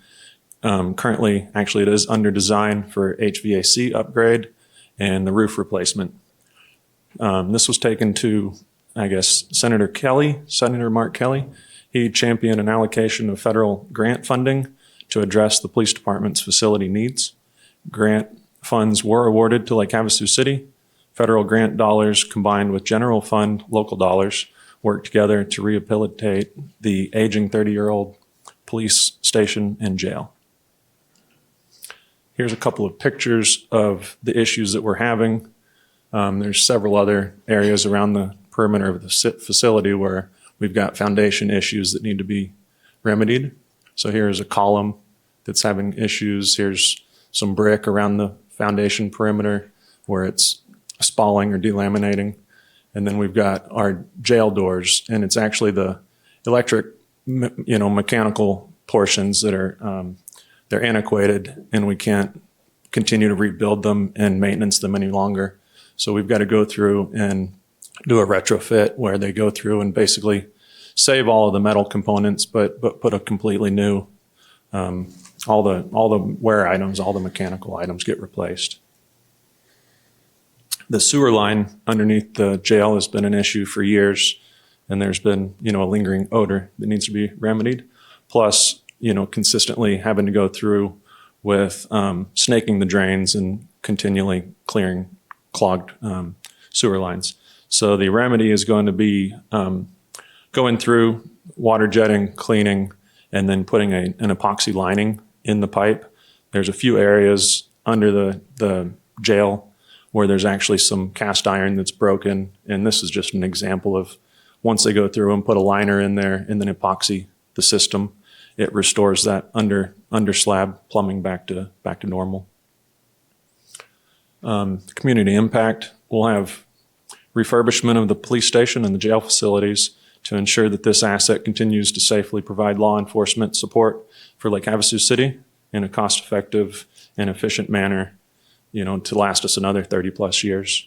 currently, actually it is under design for HVAC upgrade and the roof replacement. This was taken to, I guess, Senator Mark Kelly. He championed an allocation of federal grant funding to address the police department's facility needs. Grant funds were awarded to Lake Havasu City. Federal grant dollars combined with general fund local dollars work together to rehabilitate the aging 30-year-old police station and jail. Here's a couple of pictures of the issues that we're having. There's several other areas around the perimeter of the facility where we've got foundation issues that need to be remedied. So here's a column that's having issues. Here's some brick around the foundation perimeter where it's spalling or delaminating. And then we've got our jail doors, and it's actually the electric, mechanical portions that are, they're antiquated, and we can't continue to rebuild them and maintenance them any longer. So we've got to go through and do a retrofit where they go through and basically save all of the metal components, but put a completely new, all the wear items, all the mechanical items get replaced. The sewer line underneath the jail has been an issue for years, and there's been, a lingering odor that needs to be remedied. Plus, consistently having to go through with snaking the drains and continually clearing clogged sewer lines. So the remedy is going to be going through, water jetting, cleaning, and then putting an epoxy lining in the pipe. There's a few areas under the jail where there's actually some cast iron that's broken. And this is just an example of once they go through and put a liner in there and then epoxy the system, it restores that under slab plumbing back to normal. Community impact, we'll have refurbishment of the police station and the jail facilities to ensure that this asset continues to safely provide law enforcement support for Lake Havasu City in a cost-effective and efficient manner, to last us another 30 plus years.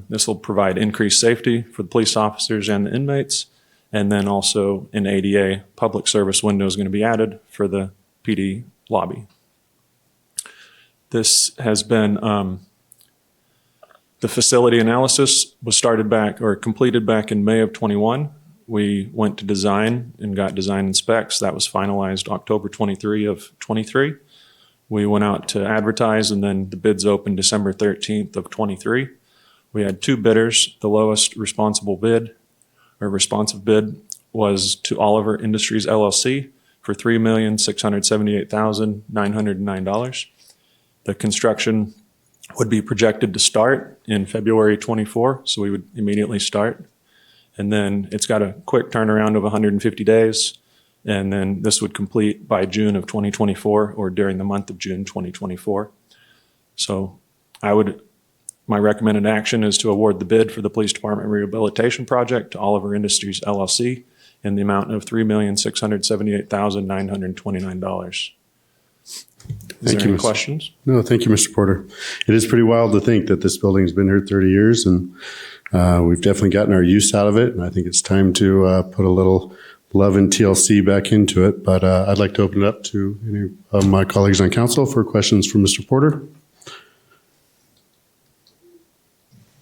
This will provide increased safety for the police officers and the inmates. And then also an ADA public service window is going to be added for the PD lobby. This has been, the facility analysis was completed back in May of 21. We went to design and got design and specs. That was finalized October 23 of 23. We went out to advertise, and then the bids opened December 13th of 23. We had two bidders. The lowest responsive bid was to Oliver Industries LLC for $3,678,909. The construction would be projected to start in February 24, so we would immediately start. And then it's got a quick turnaround of 150 days. And then this would complete by June of 2024 or during the month of June 2024. So my recommended action is to award the bid for the Police Department Rehabilitation Project to Oliver Industries LLC in the amount of $3,678,929. Is there any questions? No, thank you, Mr. Porter. It is pretty wild to think that this building's been here 30 years, and we've definitely gotten our use out of it. And I think it's time to put a little love and TLC back into it. But I'd like to open it up to any of my colleagues on council for questions from Mr. Porter.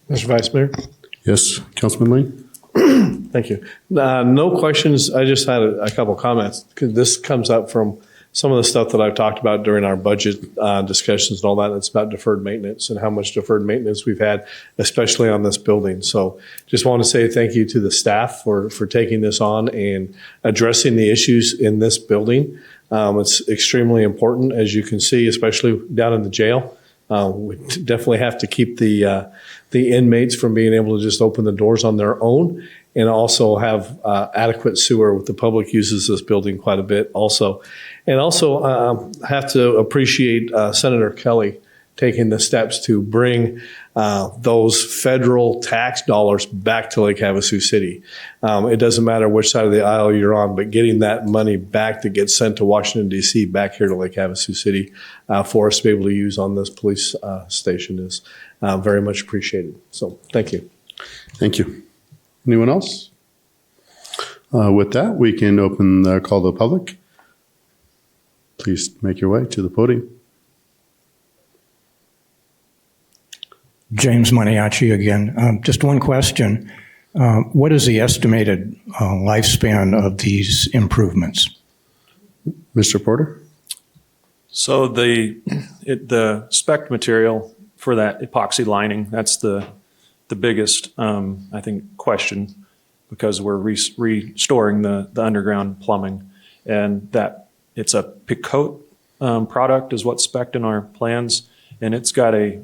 Mr. Vice Mayor? Yes, Councilman Lane? Thank you. No questions. I just had a couple comments. This comes up from some of the stuff that I've talked about during our budget discussions and all that. It's about deferred maintenance and how much deferred maintenance we've had, especially on this building. So just want to say thank you to the staff for taking this on and addressing the issues in this building. It's extremely important, as you can see, especially down in the jail. We definitely have to keep the inmates from being able to just open the doors on their own, and also have adequate sewer. The public uses this building quite a bit also. And also have to appreciate Senator Kelly taking the steps to bring those federal tax dollars back to Lake Havasu City. It doesn't matter which side of the aisle you're on, but getting that money back that gets sent to Washington, D.C. back here to Lake Havasu City for us to be able to use on this police station is very much appreciated. So thank you. Thank you. Anyone else? With that, we can open the call to the public. Please make your way to the podium. James Maniaci again. Just one question. What is the estimated lifespan of these improvements? Mr. Porter? So the spec material for that epoxy lining, that's the biggest, I think, question, because we're restoring the underground plumbing, and that it's a Picote product is what's spec'd in our plans, and it's got I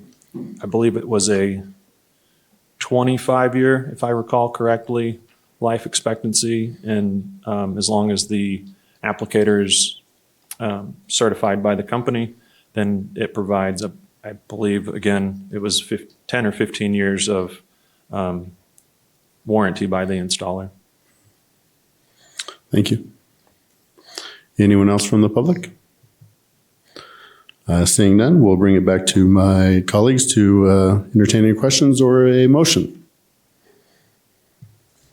believe it was a 25-year, if I recall correctly, life expectancy, and as long as the applicator is certified by the company, then it provides I believe, again, it was 10 or 15 years of warranty by the installer. Thank you. Anyone else from the public? Seeing none, we'll bring it back to my colleagues to entertain any questions or a motion.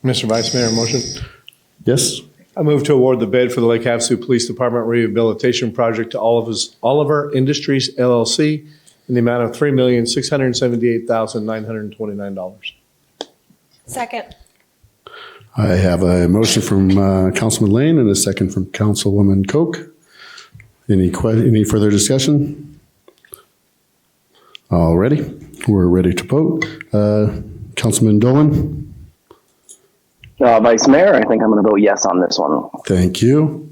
Mr. Vice Mayor, motion? Yes. I move to award the bid for the Lake Havasu Police Department rehabilitation project to Oliver Industries LLC in the amount of $3,678,929. Second. I have a motion from Councilman Lane and a second from Councilwoman Koch. Any further discussion? All righty, we're ready to vote. Councilman Dolan? Vice Mayor, I think I'm going to vote yes on this one. Thank you.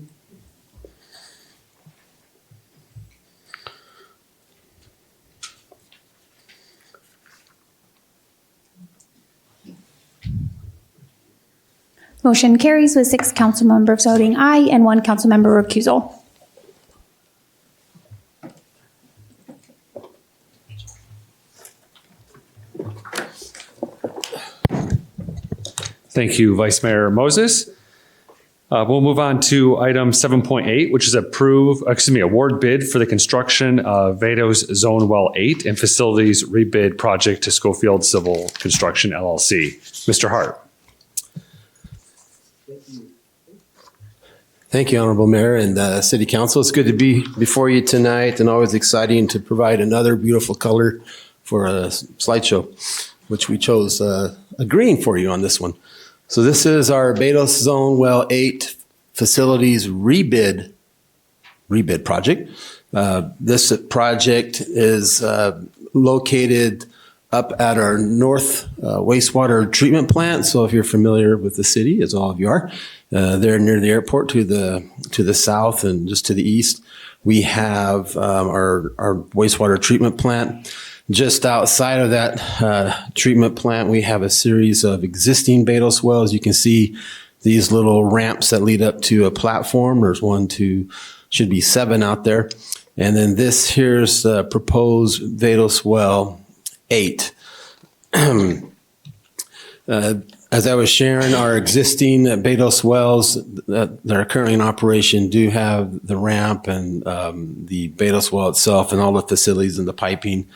Motion carries with 6 council members voting aye and 1 council member recusal. Thank you, Vice Mayor Moses. We'll move on to item 7.8, which is award bid for the construction of Vados Zone Well 8 and facilities rebid project to Schofield Civil Construction LLC. Mr. Hart. Thank you, Honorable Mayor and City Council. It's good to be before you tonight, and always exciting to provide another beautiful color for a slideshow, which we chose a green for you on this one. So this is our Vados Zone Well 8 facilities rebid project. This project is located up at our north wastewater treatment plant. So if you're familiar with the city, as all of you are, there near the airport to the south and just to the east, we have our wastewater treatment plant. Just outside of that treatment plant, we have a series of existing Vados wells. You can see these little ramps that lead up to a platform. There's 1, 2, should be 7 out there. And then this here's the proposed Vados well 8. As I was sharing, our existing Vados wells that are currently in operation do have the ramp and the Vados well itself and all the facilities and the piping.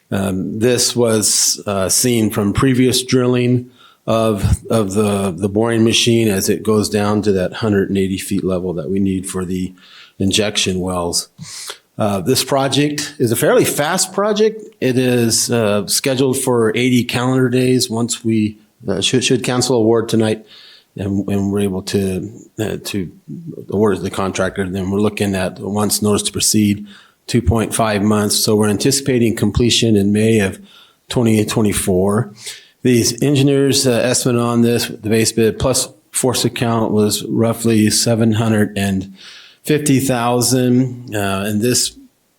This was seen from previous drilling of the boring machine as it goes down to that 180 feet level that we need for the injection wells. This project is a fairly fast project. It is scheduled for 80 calendar days once we should council award tonight, and we're able to award the contractor. Then we're looking at, once notice to proceed, 2.5 months. So we're anticipating completion in May of 2024. These engineers' estimate on this, the base bid plus force account, was roughly $750,000. And this,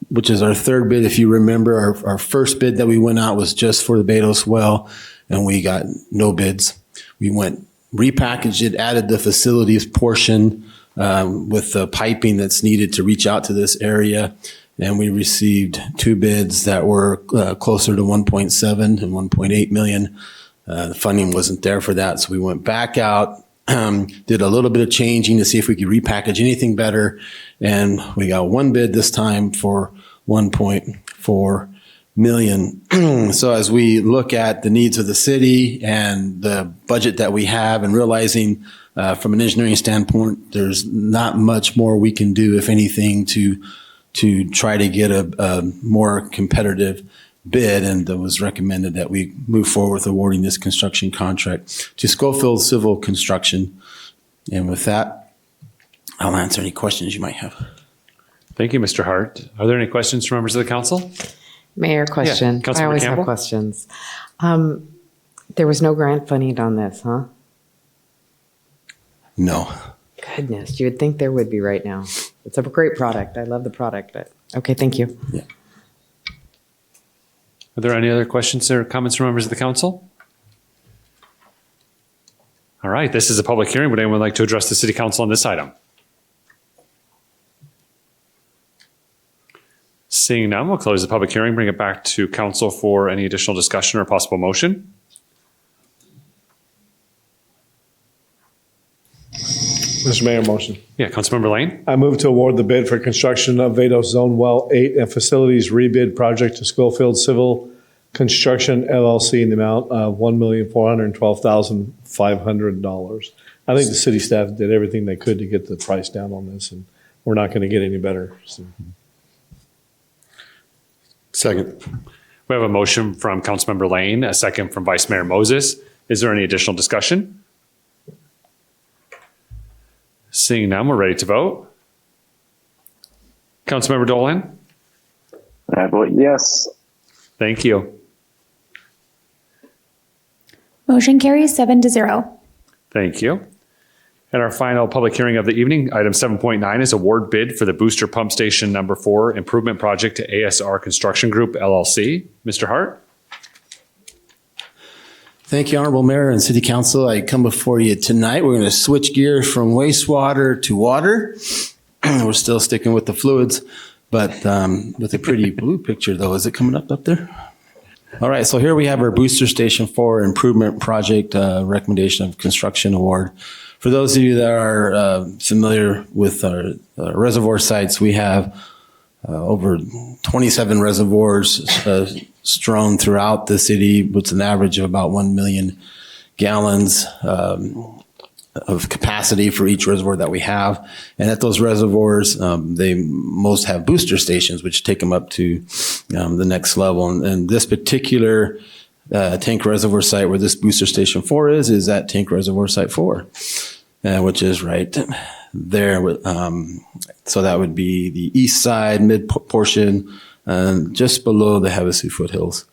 which is our third bid, if you remember, our first bid that we went out was just for the Vados well, and we got no bids. We went, repackaged it, added the facilities portion with the piping that's needed to reach out to this area. And we received 2 bids that were closer to 1.7 and 1.8 million. The funding wasn't there for that, so we went back out, did a little bit of changing to see if we could repackage anything better, and we got 1 bid this time for 1.4 million. So as we look at the needs of the city and the budget that we have, and realizing from an engineering standpoint, there's not much more we can do, if anything, to try to get a more competitive bid, and it was recommended that we move forward with awarding this construction contract to Schofield Civil Construction. And with that, I'll answer any questions you might have. Thank you, Mr. Hart. Are there any questions from members of the council? Mayor, question. Councilmember I always Campbell? have questions. There was no grant funding on this, huh? No. Goodness, you would think there would be right now. It's a great product. I love the product, but okay, thank you. Are there any other questions or comments from members of the council? All right, this is a public hearing. Would anyone like to address the city council on this item? Seeing none, we'll close the public hearing, bring it back to council for any additional discussion or possible motion. Mr. Mayor, motion. Yeah, Councilmember Lane. I move to award the bid for construction of Vados Zone Well 8 and Facilities Rebid Project to Schofield Civil Construction LLC in the amount of $1,412,500. I think the city staff did everything they could to get the price down on this, and we're not going to get any better. So. Second. We have a motion from Councilmember Lane, a second from Vice Mayor Moses. Is there any additional discussion? Seeing none, we're ready to vote. Councilmember Dolan? I vote yes. Thank you. Motion carries 7-0. Thank you. And our final public hearing of the evening, item 7.9 is award bid for the Booster Pump Station number 4 improvement project to ASR Construction Group LLC. Mr. Hart? Thank you, Honorable Mayor and City Council. I come before you tonight. We're going to switch gears from wastewater to water. We're still sticking with the fluids, but with a pretty blue picture, though. Is it coming up there? All right, so here we have our Booster Station 4 improvement project recommendation of construction award. For those of you that are familiar with our reservoir sites, we have over 27 reservoirs strewn throughout the city, with an average of about 1 million gallons of capacity for each reservoir that we have. And at those reservoirs, they most have booster stations, which take them up to the next level. And this particular tank reservoir site where this Booster Station 4 is at Tank Reservoir Site 4, which is right there. So that would be the east side, mid portion, just below the Havasu foothills.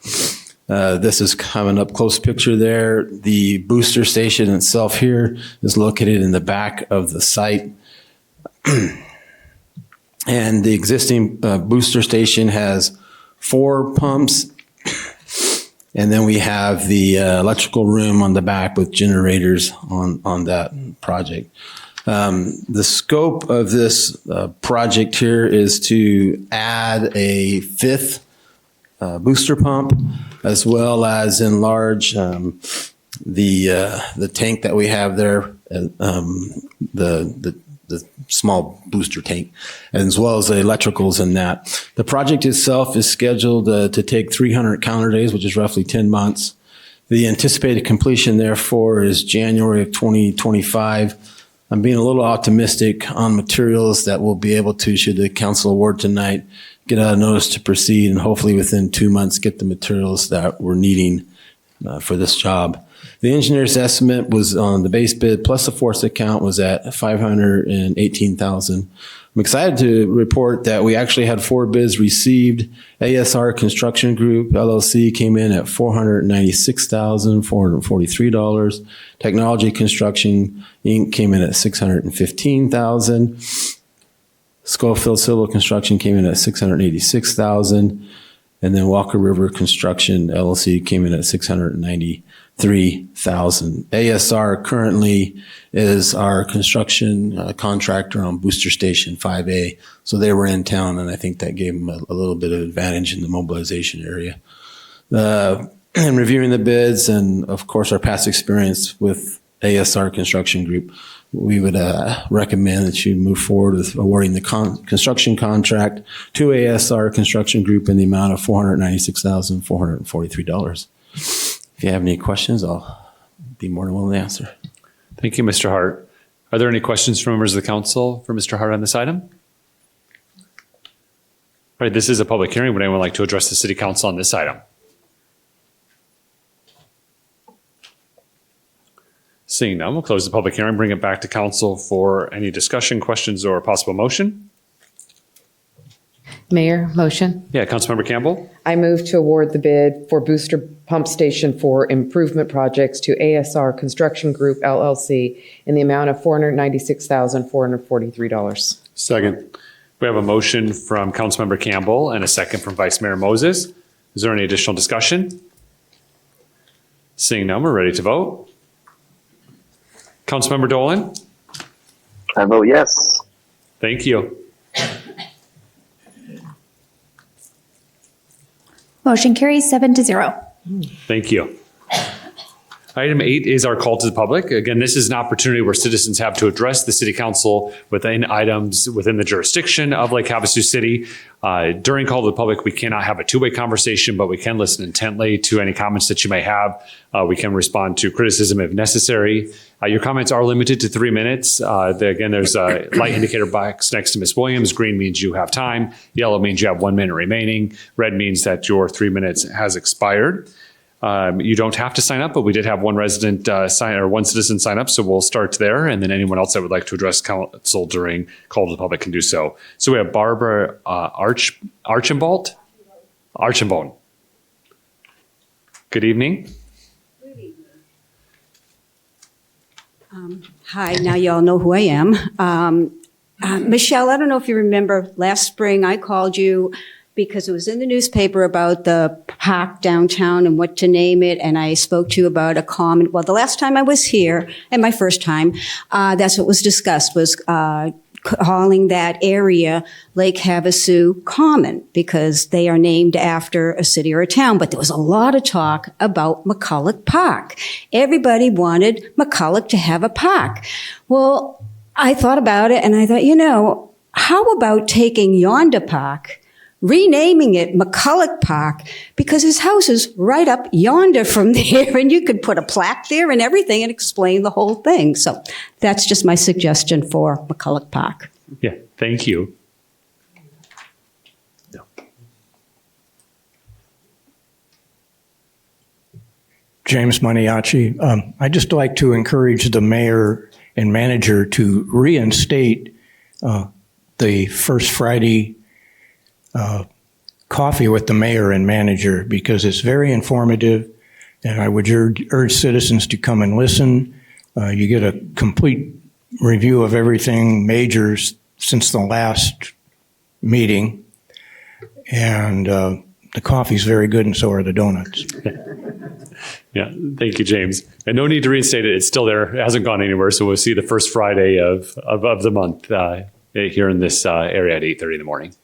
This is coming up close picture there. The booster station itself here is located in the back of the site. And the existing booster station has 4 pumps. And then we have the electrical room on the back with generators on that project. The scope of this project here is to add a 5th booster pump, as well as enlarge the tank that we have there, the small booster tank, as well as the electricals in that. The project itself is scheduled to take 300 calendar days, which is roughly 10 months. The anticipated completion, therefore, is January of 2025. I'm being a little optimistic on materials that we'll be able to, should the council award tonight, get a notice to proceed, and hopefully within 2 months get the materials that we're needing for this job. The engineer's estimate was on the base bid plus the force account was at $518,000. I'm excited to report that we actually had 4 bids received. ASR Construction Group LLC came in at $496,443. Technology Construction Inc. came in at $615,000. Schofield Civil Construction came in at $686,000. And then Walker River Construction LLC came in at $693,000. ASR currently is our construction contractor on Booster Station 5A. So they were in town, and I think that gave them a little bit of advantage in the mobilization area. And reviewing the bids and, of course, our past experience with ASR Construction Group, we would recommend that you move forward with awarding the construction contract to ASR Construction Group in the amount of $496,443. If you have any questions, I'll be more than willing to answer. Thank you, Mr. Hart. Are there any questions from members of the council for Mr. Hart on this item? All right, this is a public hearing. Would anyone like to address the city council on this item? Seeing none, we'll close the public hearing, bring it back to council for any discussion, questions, or possible motion. Mayor, motion. Yeah, Councilmember Campbell. I move to award the bid for booster pump station for improvement projects to ASR Construction Group LLC in the amount of $496,443. Second. We have a motion from Councilmember Campbell and a second from Vice Mayor Moses. Is there any additional discussion? Seeing none, we're ready to vote. Councilmember Dolan? I vote yes. Thank you. Motion carries 7-0. Thank you. Item 8 is our call to the public. Again, this is an opportunity where citizens have to address the city council within items within the jurisdiction of Lake Havasu City. During call to the public, we cannot have a two-way conversation, but we can listen intently to any comments that you may have. We can respond to criticism if necessary. Your comments are limited to 3 minutes. Again, there's a light indicator box next to Ms. Williams. Green means you have time. Yellow means you have 1 minute remaining. Red means that your 3 minutes has expired. You don't have to sign up, but we did have one resident one citizen sign up, so we'll start there, and then anyone else that would like to address council during call to the public can do so. So we have Barbara Archambault. Good evening. Hi, now you all know who I am. Michelle, I don't know if you remember last spring I called you because it was in the newspaper about the park downtown and what to name it, and I spoke to you about a common. Well, the last time I was here, and my first time, that's what was discussed, was calling that area Lake Havasu Common because they are named after a city or a town. But there was a lot of talk about McCulloch Park. Everybody wanted McCulloch to have a park. Well, I thought about it, and I thought, how about taking Yonder Park, renaming it McCulloch Park, because his house is right up yonder from there, and you could put a plaque there and everything and explain the whole thing. So that's just my suggestion for McCulloch Park. Yeah, thank you. James Maniaci. I'd just like to encourage the mayor and manager to reinstate the first Friday coffee with the mayor and manager because it's very informative, and I would urge citizens to come and listen. You get a complete review of everything majors since the last meeting, and the coffee's very good, and so are the donuts. Yeah, thank you, James. And no need to reinstate it. It's still there. It hasn't gone anywhere. So we'll see the first Friday of the month here in this area at 8:30 in the morning.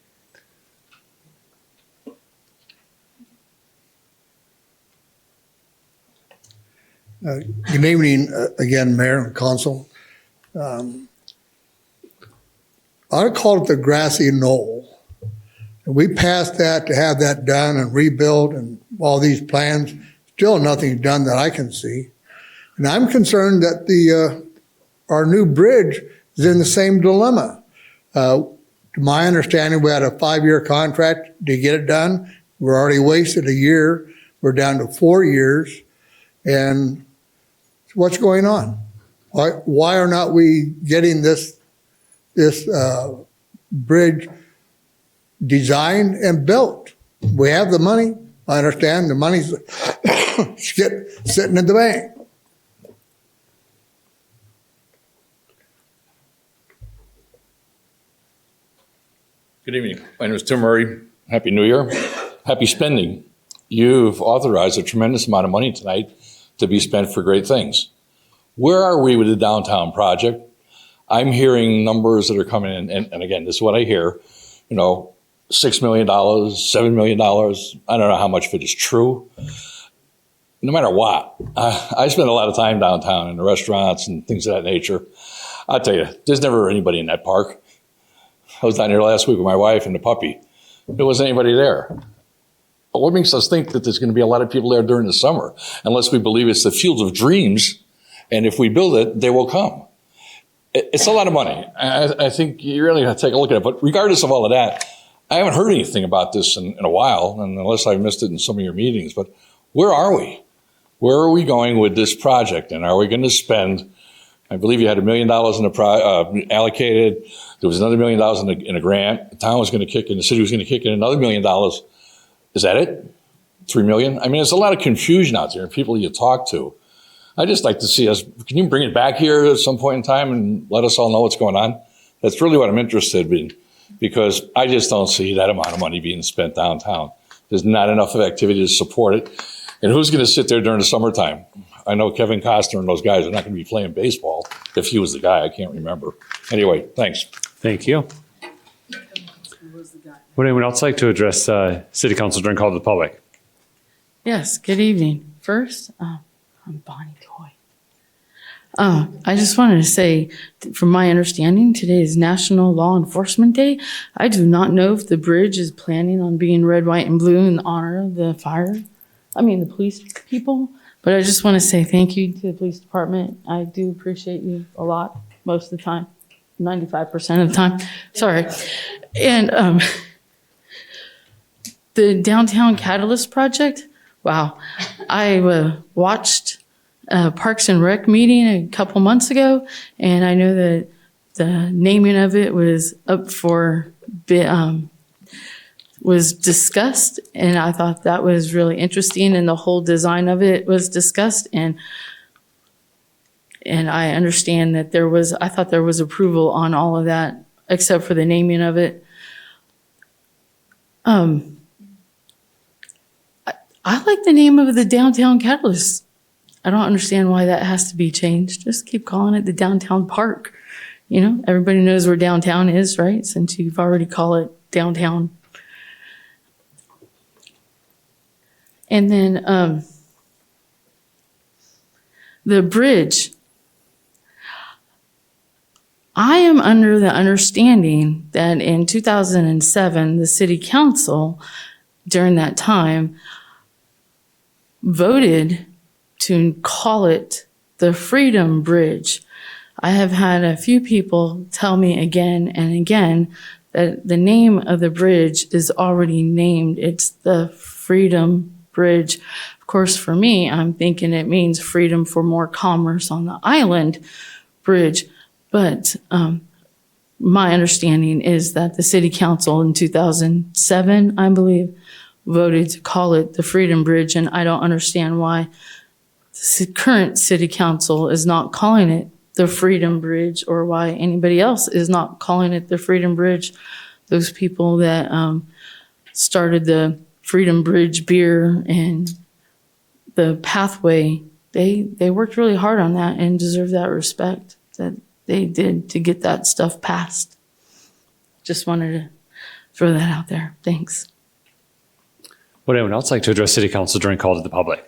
Good evening again, Mayor and Council. I call it the grassy knoll. We passed that to have that done and rebuilt and all these plans. Still nothing done that I can see. And I'm concerned that our new bridge is in the same dilemma. To my understanding, we had a 5-year contract to get it done. We're already wasted a year. We're down to 4 years. And what's going on? Why are not we getting this bridge designed and built? We have the money. I understand the money's sitting in the bank. Good evening. My name is Tim Murray. Happy New Year. Happy spending. You've authorized a tremendous amount of money tonight to be spent for great things. Where are we with the downtown project? I'm hearing numbers that are coming in, and again, this is what I hear, $6 million, $7 million. I don't know how much of it is true. No matter what, I spend a lot of time downtown in the restaurants and things of that nature. I'll tell you, there's never anybody in that park. I was down here last week with my wife and the puppy. There wasn't anybody there. But what makes us think that there's going to be a lot of people there during the summer, unless we believe it's the field of dreams, and if we build it, they will come. It's a lot of money. I think you really have to take a look at it. But regardless of all of that, I haven't heard anything about this in a while, and unless I missed it in some of your meetings. But where are we? Where are we going with this project? And are we going to spend, I believe you had $1 million in the allocated, There was another $1 million in a grant. The town was going to kick in, the city was going to kick in another $1 million. Is that it? 3 million? I mean, there's a lot of confusion out there and people you talk to. I just like to see us, can you bring it back here at some point in time and let us all know what's going on? That's really what I'm interested in, because I just don't see that amount of money being spent downtown. There's not enough of activity to support it. And who's going to sit there during the summertime? I know Kevin Costner and those guys are not going to be playing baseball. If he was the guy, I can't remember. Anyway, thanks. Thank you. Would anyone else like to address City Council during call to the public? Yes, good evening. First, I'm Bonnie Toy. I just wanted to say, from my understanding, today is National Law Enforcement Day. I do not know if the bridge is planning on being red, white, and blue in honor of the the police people. But I just want to say thank you to the police department. I do appreciate you a lot, most of the time, 95% of the time. Sorry. And the Downtown Catalyst Project, wow. I watched Parks and Rec meeting a couple months ago, and I know that the naming of it was up for was discussed, and I thought that was really interesting, and the whole design of it was discussed, and I understand that I thought there was approval on all of that, except for the naming of it. I like the name of the Downtown Catalyst. I don't understand why that has to be changed. Just keep calling it the Downtown Park. You know, everybody knows where downtown is, right? Since you've already called it downtown. And then the bridge. I am under the understanding that in 2007, the city council during that time voted to call it the Freedom Bridge. I have had a few people tell me again and again that the name of the bridge is already named. It's the Freedom Bridge. Of course, for me, I'm thinking it means freedom for more commerce on the island bridge. But my understanding is that the city council in 2007, I believe, voted to call it the Freedom Bridge. And I don't understand why the current city council is not calling it the Freedom Bridge, or why anybody else is not calling it the Freedom Bridge. Those people that started the Freedom Bridge beer and the pathway, they worked really hard on that and deserve that respect that they did to get that stuff passed. Just wanted to throw that out there. Thanks. Would anyone else like to address City Council during call to the public?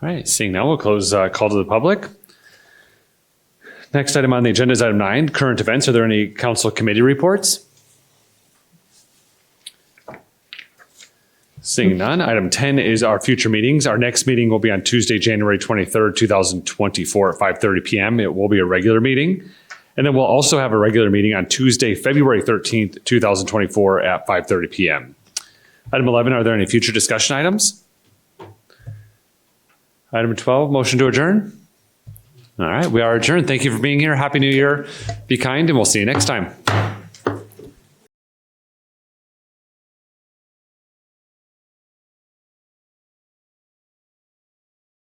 All right, seeing now, we'll close call to the public. Next item on the agenda is item 9, current events. Are there any council committee reports? Seeing none. Item 10 is our future meetings. Our next meeting will be on Tuesday, January 23rd, 2024 at 5:30 p.m. It will be a regular meeting. And then we'll also have a regular meeting on Tuesday, February 13th, 2024 at 5:30 p.m. Item 11, are there any future discussion items? Item 12, motion to adjourn. All right, we are adjourned. Thank you for being here. Happy New Year. Be kind, and we'll see you next time.